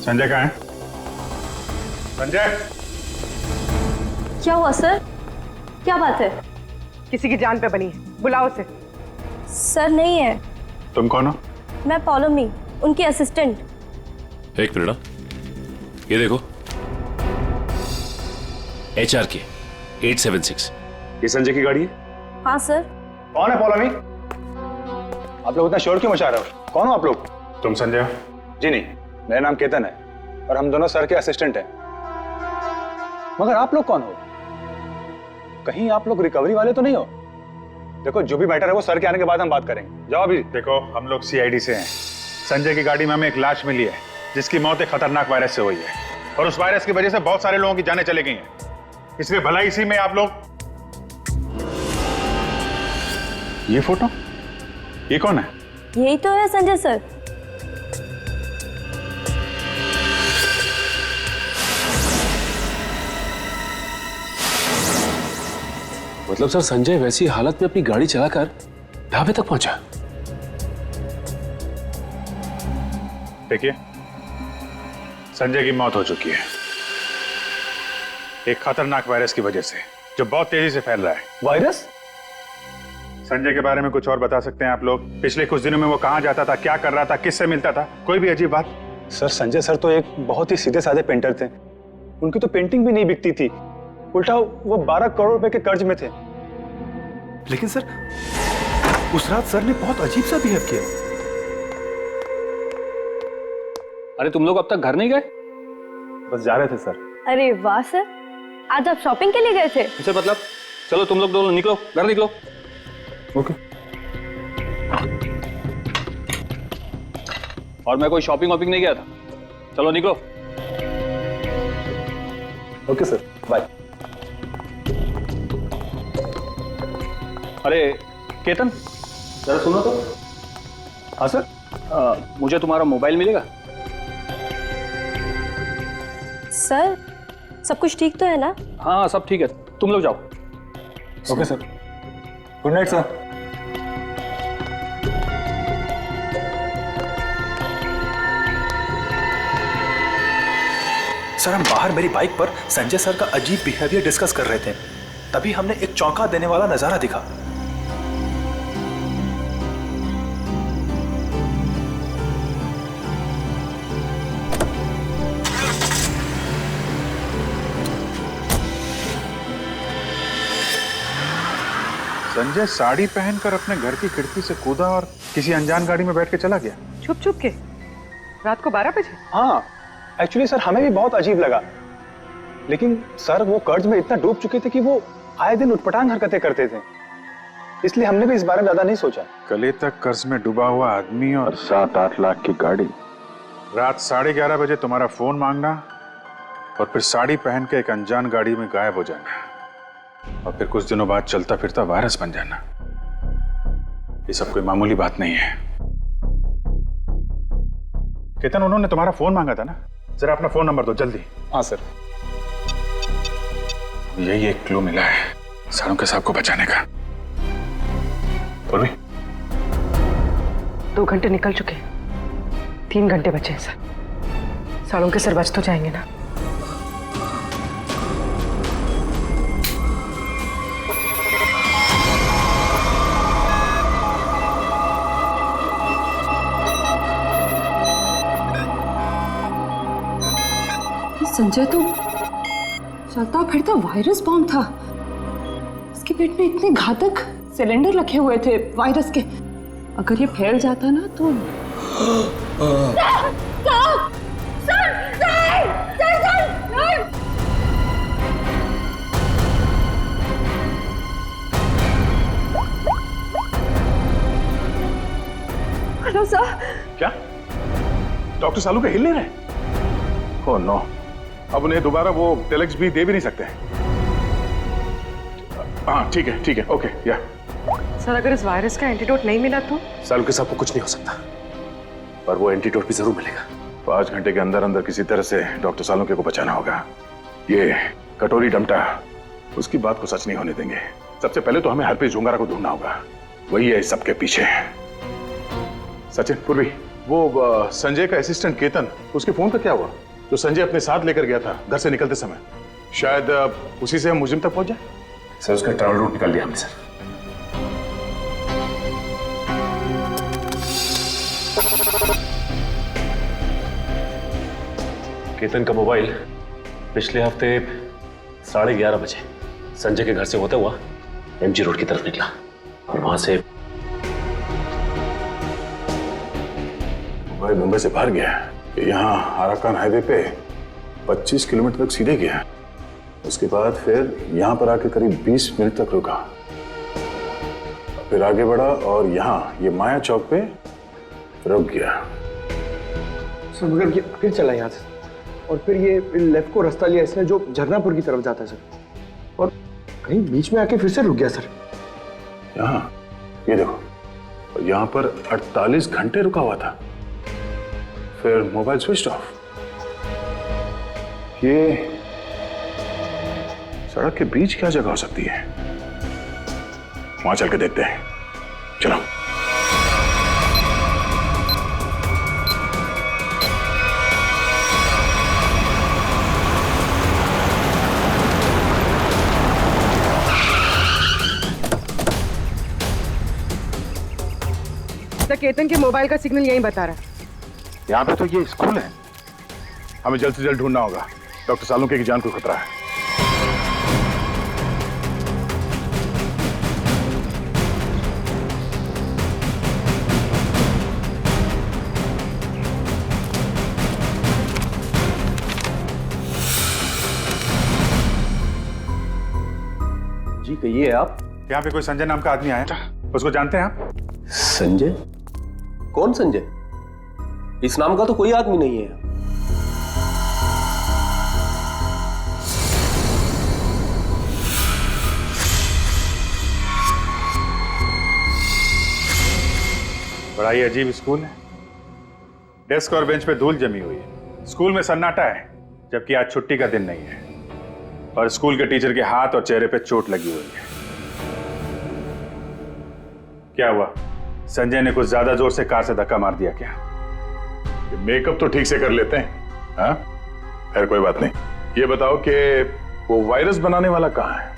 संजय कहाँ है? संजय! क्या हुआ सर? क्या बात है? किसी की जान पे बनी है, बुलाओ उसे। सर नहीं है। तुम कौन हो? मैं पॉलोमी, उनकी असिस्टेंट। एक मिनट, ये देखो HRK 876, ये संजय की गाड़ी है? हाँ सर। कौन है पॉलोमी? आप लोग इतना शोर क्यों मचा रहे हो? कौन हो आप लोग? तुम संजय हो? जी नहीं, मेरा नाम केतन है और हम दोनों सर के असिस्टेंट हैं। मगर आप लोग कौन हो? कहीं आप लोग रिकवरी वाले तो नहीं हो? देखो जो भी मैटर है वो सर के आने के बाद हम बात करेंगे। जाओ अभी। देखो हम लोग CID से हैं। संजय की गाड़ी में हमें एक लाश मिली है जिसकी मौत एक खतरनाक वायरस से हुई है और उस वायरस की वजह से बहुत सारे लोगों की जानें चली गई हैं। इसलिए भला इसी में आप लोग। ये फोटो, ये कौन है? यही तो है संजय सर। मतलब सर संजय वैसी हालत में अपनी गाड़ी चलाकर ढाबे तक पहुंचा? देखिए, संजय की मौत हो चुकी है एक खतरनाक वायरस की वजह से जो बहुत तेजी से फैल रहा है। वायरस? संजय के बारे में कुछ और बता सकते हैं आप लोग? पिछले कुछ दिनों में वो कहां जाता था, क्या कर रहा था, किससे मिलता था? कोई भी अजीब बात? सर संजय सर तो एक बहुत ही सीधे साधे पेंटर थे। उनकी तो पेंटिंग भी नहीं बिकती थी, उल्टा वो 12 करोड़ रुपए के कर्ज में थे। लेकिन सर उस रात सर ने बहुत अजीब सा बिहेव किया। अरे तुम लोग अब तक घर नहीं गए? बस जा रहे थे सर। अरे वाह सर, आज आप शॉपिंग के लिए गए थे? इसे मतलब चलो तुम लोग दोनों निकलो, घर निकलो। ओके। और मैं कोई शॉपिंग वॉपिंग नहीं गया था, चलो निकलो। Okay sir, bye. अरे केतन, जरा सुनो तो। हाँ सर। मुझे तुम्हारा मोबाइल मिलेगा? सर सब कुछ ठीक तो है ना? हाँ सब ठीक है, तुम लोग जाओ। Okay sir, good night sir. Sir हम बाहर मेरी बाइक पर संजय सर का अजीब बिहेवियर डिस्कस कर रहे थे, तभी हमने एक चौंका देने वाला नजारा दिखा। संजय साड़ी पहनकर अपने घर की खिड़की से कूदा और किसी अनजान गाड़ी में बैठ के चला गया। छुप छुप के रात को 12 बजे? हाँ एक्चुअली सर हमें भी बहुत अजीब लगा, लेकिन सर वो कर्ज में इतना डूब चुके थे कि वो आए दिन उटपटांग हरकतें करते थे, इसलिए हमने भी इस बारे में ज्यादा नहीं सोचा। कले तक कर्ज में डूबा हुआ आदमी और 7-8 लाख की गाड़ी, रात 11:30 बजे तुम्हारा फोन मांगना और फिर साड़ी पहन के एक अनजान गाड़ी में गायब हो जाना, और फिर कुछ दिनों बाद चलता फिरता वायरस बन जाना, ये सब कोई मामूली बात नहीं है। केतन, उन्होंने तुम्हारा फोन मांगा था ना, जरा अपना फोन नंबर दो जल्दी। हाँ सर। यही एक क्लू मिला है सालों साहब को बचाने का। पूर्वी, 2 घंटे निकल चुके हैं, 3 घंटे बचे हैं सर। सालों के सर बच तो जाएंगे ना? संजय तो चलता फिरता वायरस बॉम्ब था। इसके पेट में इतने घातक सिलेंडर रखे हुए थे वायरस के, अगर ये फैल जाता ना तो हेलो सर। क्या डॉक्टर सालू के हिल नहीं रहे? ओह नो, अब उन्हें दोबारा वो टेलेक्स भी दे भी नहीं सकते। हाँ ठीक है, ओके या। सर अगर इस वायरस का एंटीडोट नहीं मिला तो? सालू के साहब को कुछ नहीं हो सकता, पर वो एंटीडोट भी जरूर मिलेगा। 5 घंटे के अंदर अंदर किसी तरह से डॉक्टर सालुंके को बचाना होगा। ये कटोरी डमटा उसकी बात को सच नहीं होने देंगे। सबसे पहले तो हमें हरप्रीत झुंगारा को ढूंढना होगा, वही है इस सबके पीछे। सचिन, पूर्वी, वो संजय का असिस्टेंट केतन, उसके फोन का क्या हुआ जो संजय अपने साथ लेकर गया था घर से निकलते समय? शायद उसी से हम मुजिम तक पहुंच जाए। सर उसका ट्रैवल रूट निकाल लिया हमने सर। केतन का मोबाइल पिछले हफ्ते 11:30 बजे संजय के घर से होता हुआ एमजी रोड की तरफ निकला और वहां से मोबाइल मुंबई से बाहर गया, यहाँ आराकान हाईवे पे 25 किलोमीटर तक सीधे गया। उसके बाद फिर यहाँ पर आके करीब 20 मिनट तक रुका, फिर आगे बढ़ा और यहाँ ये माया चौक पे रुक गया। सर मगर ये फिर चला यहाँ से और फिर ये लेफ्ट को रास्ता लिया इसने जो झरनापुर की तरफ जाता है सर, और कहीं बीच में आके फिर से रुक गया सर। यहाँ ये देखो, यहाँ पर 48 घंटे रुका हुआ था, फिर मोबाइल स्विच ऑफ। ये सड़क के बीच क्या जगह हो सकती है? वहां चल के देखते हैं, चलो। केतन के मोबाइल का सिग्नल यही बता रहा है। यहाँ पे तो ये स्कूल है, हमें जल्द से जल्द ढूंढना होगा। डॉक्टर सालुंके की जान को खतरा है। जी कहिए आप। यहाँ पे कोई संजय नाम का आदमी आया था, उसको जानते हैं आप? संजय? कौन संजय? इस नाम का तो कोई आदमी नहीं है। बड़ा ही अजीब स्कूल है। डेस्क और बेंच पे धूल जमी हुई है। स्कूल में सन्नाटा है, जबकि आज छुट्टी का दिन नहीं है। और स्कूल के टीचर के हाथ और चेहरे पे चोट लगी हुई है। क्या हुआ? संजय ने कुछ ज्यादा जोर से कार से धक्का मार दिया क्या? मेकअप तो ठीक से कर लेते हैं। हाँ, खैर कोई बात नहीं। ये बताओ कि वो वायरस बनाने वाला कहाँ है?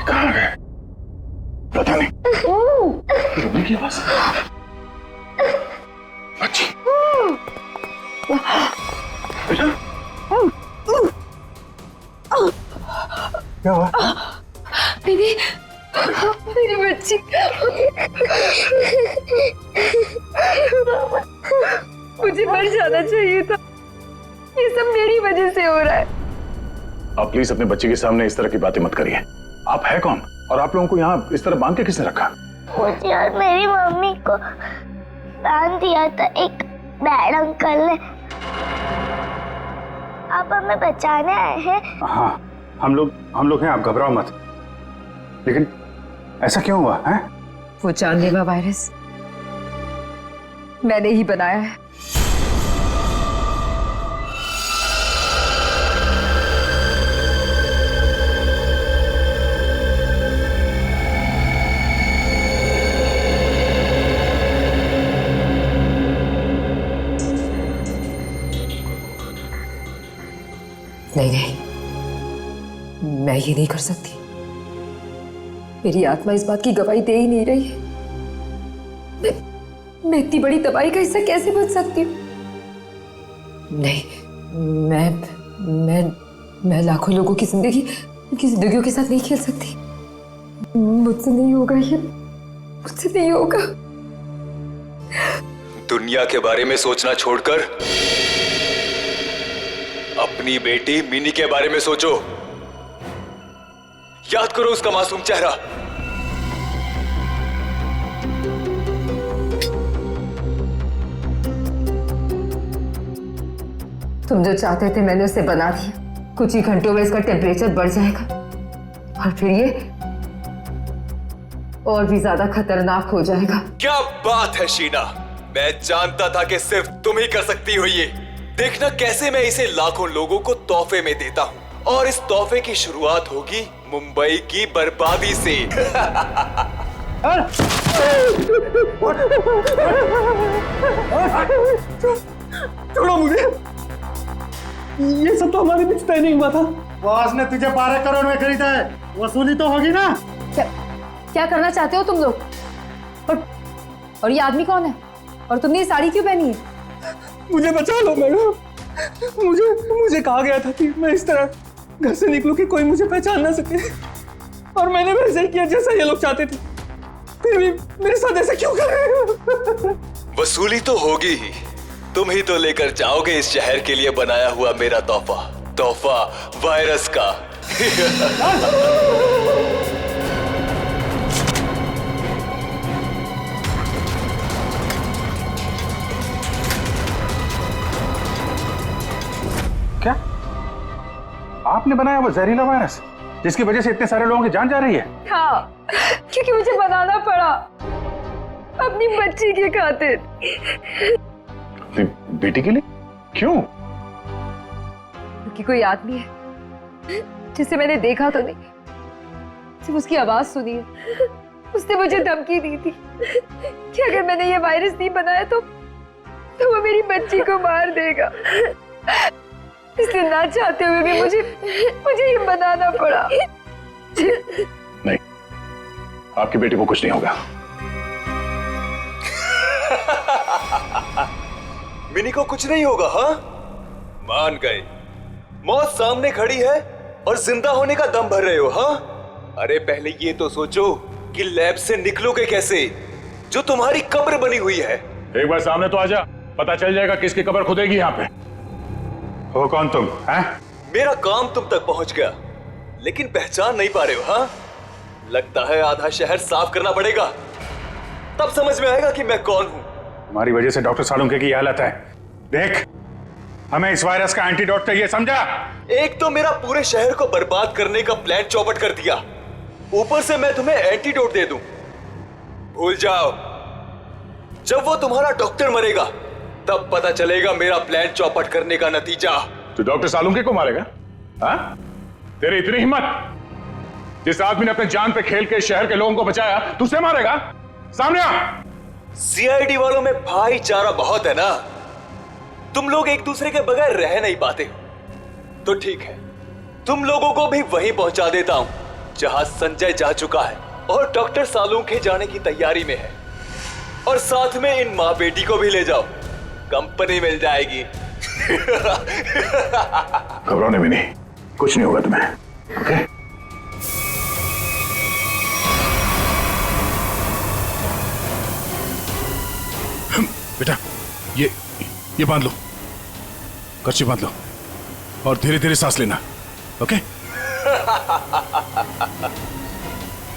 कहाँ गए? पता नहीं। रोने की आवाज। अच्छी। बेटा? क्या हुआ? दीदी, मेरी बच्ची। मुझे मर जाना चाहिए था। ये सब मेरी वजह से हो रहा है। आप प्लीज अपने बच्चे के सामने इस तरह की बातें मत करिए। आप है कौन? और आप लोगों को यहाँ इस तरह बांध के किसने रखा? मुझे और मेरी मम्मी को बांध दिया था एक बैड अंकल ने। आप हमें बचाने आए हैं? हाँ, हम लोग हैं, आप घबराओ मत। लेकिन ऐसा क्यों हुआ है? वो जानलेवा वायरस मैंने ही बनाया है। नहीं नहीं, मैं ये नहीं कर सकती। मेरी आत्मा इस बात की गवाही दे ही नहीं रही है। मैं इतनी बड़ी तबाही का हिस्सा कैसे बन सकती हूँ? नहीं, मैं लाखों लोगों की जिंदगियों के साथ नहीं खेल सकती। मुझसे नहीं होगा ये, मुझसे नहीं होगा। दुनिया के बारे में सोचना छोड़कर अपनी बेटी मिनी के बारे में सोचो। याद करो उसका मासूम चेहरा। तुम जो चाहते थे मैंने उसे बना दिया। कुछ ही घंटों में इसका टेम्परेचर बढ़ जाएगा और फिर ये और भी ज्यादा खतरनाक हो जाएगा। क्या बात है शीना, मैं जानता था कि सिर्फ तुम ही कर सकती हो ये। देखना कैसे मैं इसे लाखों लोगों को तोहफे में देता हूँ, और इस तोहफे की शुरुआत होगी मुंबई की बर्बादी से। छोड़ो मुझे, ये सब तो हमारे बीच तय नहीं हुआ था। बॉस ने तुझे 12 करोड़ में खरीदा है, वसूली तो होगी ना। क्या करना चाहते हो तुम लोग? और ये आदमी कौन है? और तुमने ये साड़ी क्यों पहनी है? मुझे बचा लो मैडम। मुझे कहा गया था कि मैं इस तरह घर से निकलूं कि कोई मुझे पहचान ना सके, और मैंने वैसे ही किया जैसा ये लोग चाहते थे। फिर भी मेरे साथ ऐसा क्यों कर रहे हो? वसूली तो होगी ही, तुम ही तो लेकर जाओगे इस शहर के लिए बनाया हुआ मेरा तोहफा वायरस का। क्या आपने बनाया वो जहरीला वायरस जिसकी वजह से इतने सारे लोगों की जान जा रही है? हाँ, क्योंकि मुझे बनाना पड़ा अपनी बच्ची के खातिर। बेटी के लिए? क्यों? क्योंकि कोई आदमी है जिसे मैंने देखा तो नहीं, सिर्फ उसकी आवाज सुनी है। उसने मुझे धमकी दी थी कि अगर मैंने ये वायरस नहीं बनाया तो वो मेरी बच्ची को मार देगा। इसलिए ना चाहते हुए भी मुझे ये बनाना पड़ा। नहीं, आपकी बेटी को कुछ नहीं होगा। मिनी को कुछ नहीं होगा? हाँ, मान गए। मौत सामने खड़ी है और जिंदा होने का दम भर रहे हो? हाँ, अरे पहले ये तो सोचो कि लैब से निकलोगे कैसे, जो तुम्हारी कब्र बनी हुई है। एक बार सामने तो आजा, पता चल जाएगा किसकी कब्र खुदेगी यहाँ पे। हो कौन तुम? हैं? मेरा काम तुम तक पहुंच गया, लेकिन पहचान नहीं पा रहे हो? हाँ, लगता है आधा शहर साफ करना पड़ेगा, तब समझ में आएगा कि मैं कौन हूं। हमारी वजह से डॉक्टर सालुंके की हालत है। देख, हमें इस वायरस का एंटीडोट चाहिए, समझा? एक तो मेरा पूरे शहर को बर्बाद करने का प्लान चौपट कर दिया, ऊपर से मैं तुम्हें एंटीडोट दे दूं। भूल जाओ, जब वो तुम्हारा डॉक्टर मरेगा तब पता चलेगा मेरा प्लान चौपट करने का नतीजा। तो डॉक्टर सालुंके को मारेगा? हाँ? तेरी इतनी हिम्मत? जिस आदमी ने अपने जान पे खेल के शहर के लोगों को बचाया, तू उसे मारेगा? सामने आ। सीआईडी वालों में भाईचारा बहुत है ना, तुम लोग एक दूसरे के बगैर रह नहीं पाते हो। तो ठीक है, तुम लोगों को भी वहीं पहुंचा देता हूं जहां संजय जा चुका है और डॉक्टर सालुंके जाने की तैयारी में है, और साथ में इन माँ बेटी को भी ले जाओ, कंपनी मिल जाएगी। घबराने में नहीं, कुछ नहीं होगा तुम्हें। ओके? बेटा, ये बांध लो, कर्ची बांध लो, और धीरे धीरे सांस लेना। ओके?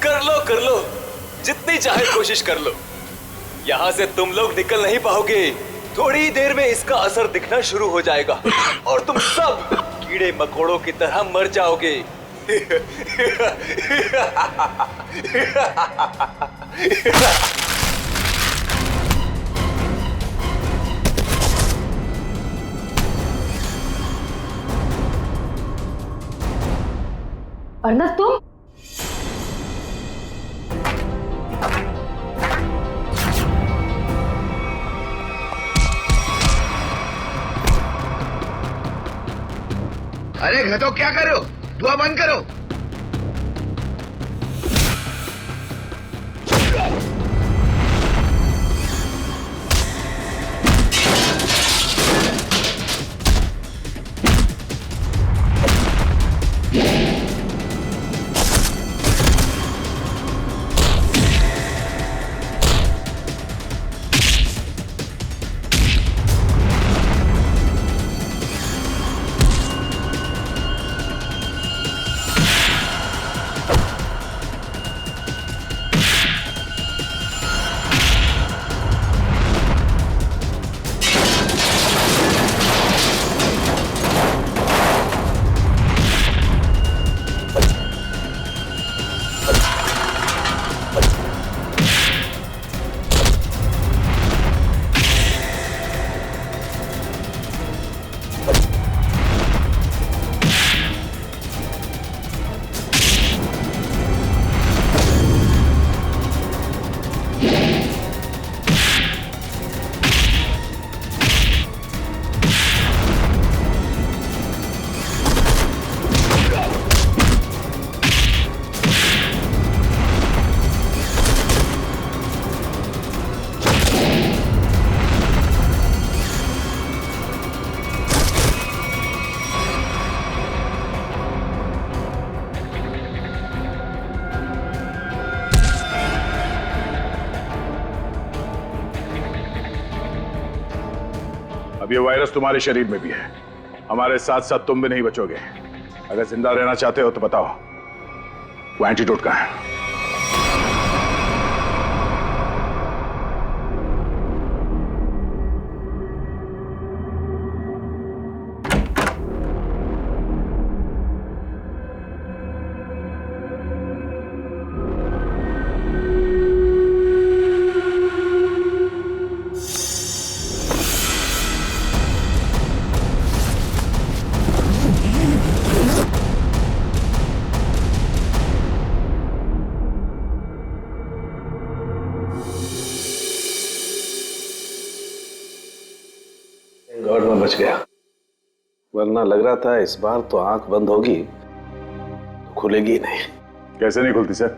कर लो, जितनी चाहे कोशिश कर लो, यहाँ से तुम लोग निकल नहीं पाओगे। थोड़ी ही देर में इसका असर दिखना शुरू हो जाएगा और तुम सब कीड़े मकोड़ों की तरह मर जाओगे। अर्नब तुम? अरे घटो, क्या कर रहे हो? धुआं बंद करो। अब ये वायरस तुम्हारे शरीर में भी है, हमारे साथ साथ तुम भी नहीं बचोगे। अगर जिंदा रहना चाहते हो तो बताओ, वो एंटीडोट कहाँ है? गॉड में बच गया, वरना लग रहा था इस बार तो आंख बंद होगी तो खुलेगी ही नहीं। कैसे नहीं खुलती सर?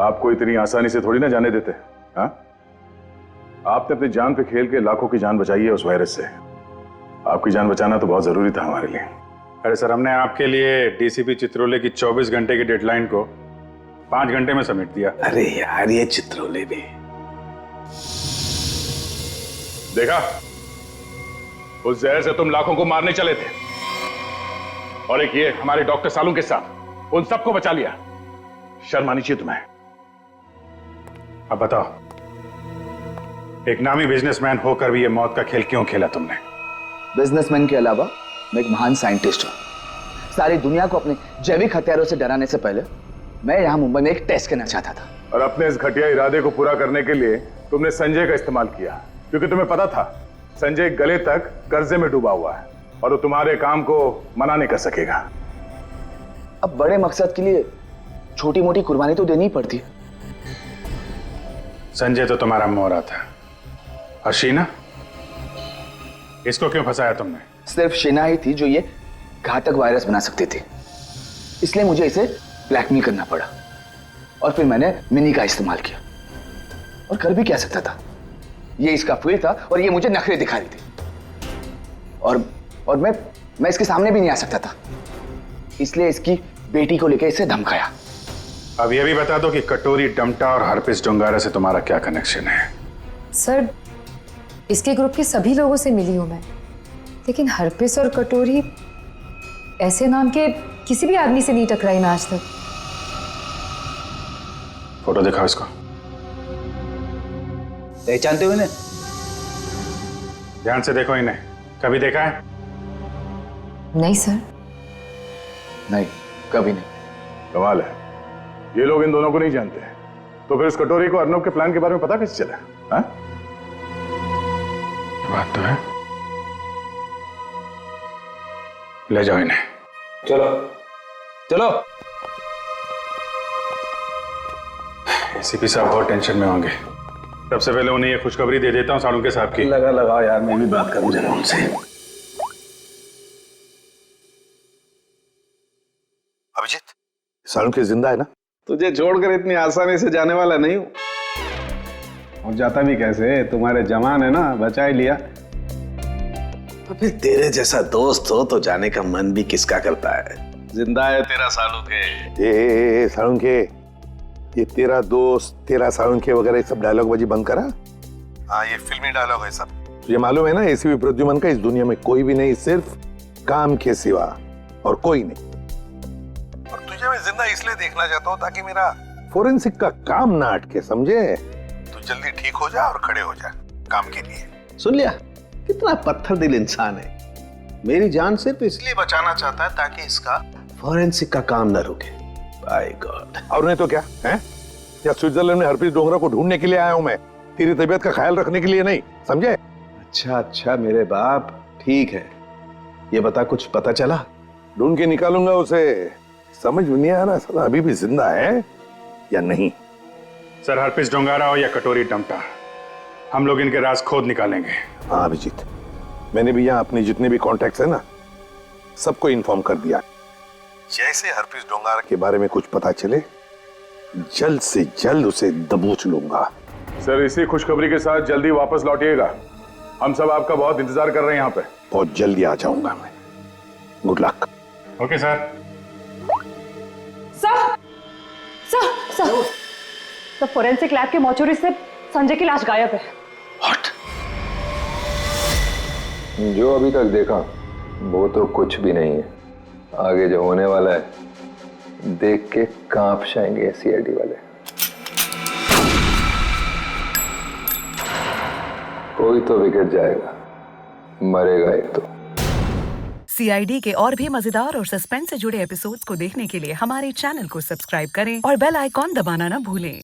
आपको इतनी आसानी से थोड़ी ना जाने देते। हाँ, आपने अपनी जान पे खेल के लाखों की जान बचाई है उस वायरस से। आपकी जान बचाना तो बहुत जरूरी था हमारे लिए। अरे सर, हमने आपके लिए डीसीपी चित्रोले की 24 घंटे की डेडलाइन को 5 घंटे में समेट दिया। अरे यार, ये चित्रोले भी देखा, उस जहर से तुम लाखों को मारने चले थे और एक ये हमारे डॉक्टर सालू के साथ उन सबको बचा लिया। शर्म आनी चाहिए तुम्हें। अब बताओ, एक नामी बिजनेसमैन होकर भी ये मौत का खेल क्यों खेला तुमने? बिजनेसमैन के अलावा मैं एक महान साइंटिस्ट हूं। सारी दुनिया को अपने जैविक हथियारों से डराने से पहले मैं यहां मुंबई में एक टेस्ट करना चाहता था। और अपने इस घटिया इरादे को पूरा करने के लिए तुमने संजय का इस्तेमाल किया, क्योंकि तुम्हें पता था संजय गले तक कर्जे में डूबा हुआ है और वो तुम्हारे काम को मना नहीं कर सकेगा। अब बड़े मकसद के लिए छोटी मोटी कुर्बानी तो देनी ही पड़ती है। संजय तो तुम्हारा मोहरा था, और शीना, इसको क्यों फंसाया तुमने? सिर्फ शीना ही थी जो ये घातक वायरस बना सकती थी, इसलिए मुझे इसे ब्लैकमेल करना पड़ा और फिर मैंने मिनी का इस्तेमाल किया। और कर भी क्या सकता था, ये इसका फुल था और ये मुझे नखरे दिखा रही थी और मैं इसके सामने भी नहीं आ सकता था, इसलिए इसकी बेटी को लेकर इसे धमकाया। अब ये भी बता दो कि कटोरी डमटा और हरपिस डोंगारा से तुम्हारा क्या कनेक्शन है? सर, इसके ग्रुप के सभी लोगों से मिली हूं मैं, लेकिन हरपिस और कटोरी ऐसे नाम के किसी भी आदमी से नहीं टकराई मैं आज तक। फोटो दिखाओ इसको। पहचानते हो इन्हें? ध्यान से देखो इन्हें, कभी देखा है? नहीं सर। नहीं, कभी नहीं। कमाल है, ये लोग इन दोनों को नहीं जानते। तो फिर इस कटोरी को अर्नब के प्लान के बारे में पता कैसे चला? हाँ? बात तो है। ले जाओ इन्हें। चलो चलो। एसीपी साहब बहुत टेंशन में होंगे। सबसे पहले उन्हें ये खुशखबरी दे देता हूँ सालुंके साहब की। लगाओ यार, मैं भी बात करूं जरा उनसे। अभिजीत, सालुंके जिंदा है ना? तुझे छोड़कर इतनी आसानी से जाने वाला नहीं हूं। और जाता भी कैसे, तुम्हारे जवान है ना, बचा ही लिया। तो फिर तेरे जैसा दोस्त हो तो जाने का मन भी किसका करता है। जिंदा है तेरा सालुंके। सालुंके, ये तेरा दोस्त, तेरा सालुंके वगैरह सब डायलॉग बाजी बंद करा। हाँ, ये फिल्मी डायलॉग है सब। तुझे मालूम है ना, एसीपी प्रद्युमन का इस दुनिया में कोई भी नहीं, सिर्फ काम के सिवा और कोई नहीं। और तुझे मैं जिंदा इसलिए देखना चाहता हूँ ताकि मेरा फोरेंसिक का काम ना अटके, समझे? तू जल्दी ठीक हो जा और खड़े हो जा काम के लिए। सुन लिया, कितना पत्थर दिल इंसान है। मेरी जान सिर्फ इसलिए बचाना चाहता है ताकि इसका फोरेंसिक का काम न रुके। By God. और नहीं तो क्या है? या स्विट्जरलैंड में हरप्रीत डोंगरा को ढूंढने के लिए आया हूं मैं, तेरी तबीयत का ख्याल रखने के लिए नहीं, समझे? अच्छा मेरे बाप, ठीक है। ये बता, कुछ पता चला? ढूंढ के निकालूंगा उसे। समझ में नहीं आ रहा साला अभी भी जिंदा है या नहीं। सर, हरप्रीत डोंगारा हो या कटोरी टमटा, हम लोग इनके राज खोद निकालेंगे। हाँ अभिजीत, मैंने भी यहाँ अपने जितने भी कॉन्टैक्ट्स है ना, सबको इन्फॉर्म कर दिया। जैसे हरप्रीत डोंगारा के बारे में कुछ पता चले, जल्द से जल्द उसे दबोच लूंगा। सर, इसी खुशखबरी के साथ जल्दी वापस लौटिएगा। हम सब आपका बहुत इंतजार कर रहे हैं यहाँ पे। बहुत जल्दी आ जाऊंगा मैं। Good luck. Okay sir. Sir, forensic lab के मॉर्चरी से संजय की लाश गायब है। जो अभी तक देखा वो तो कुछ भी नहीं है। आगे जो होने वाला है देख के कांप जाएंगे सीआईडी वाले। कोई तो विकेट जाएगा, मरेगा एक तो। सीआईडी के और भी मजेदार और सस्पेंस से जुड़े एपिसोड्स को देखने के लिए हमारे चैनल को सब्सक्राइब करें और बेल आइकॉन दबाना ना भूलें।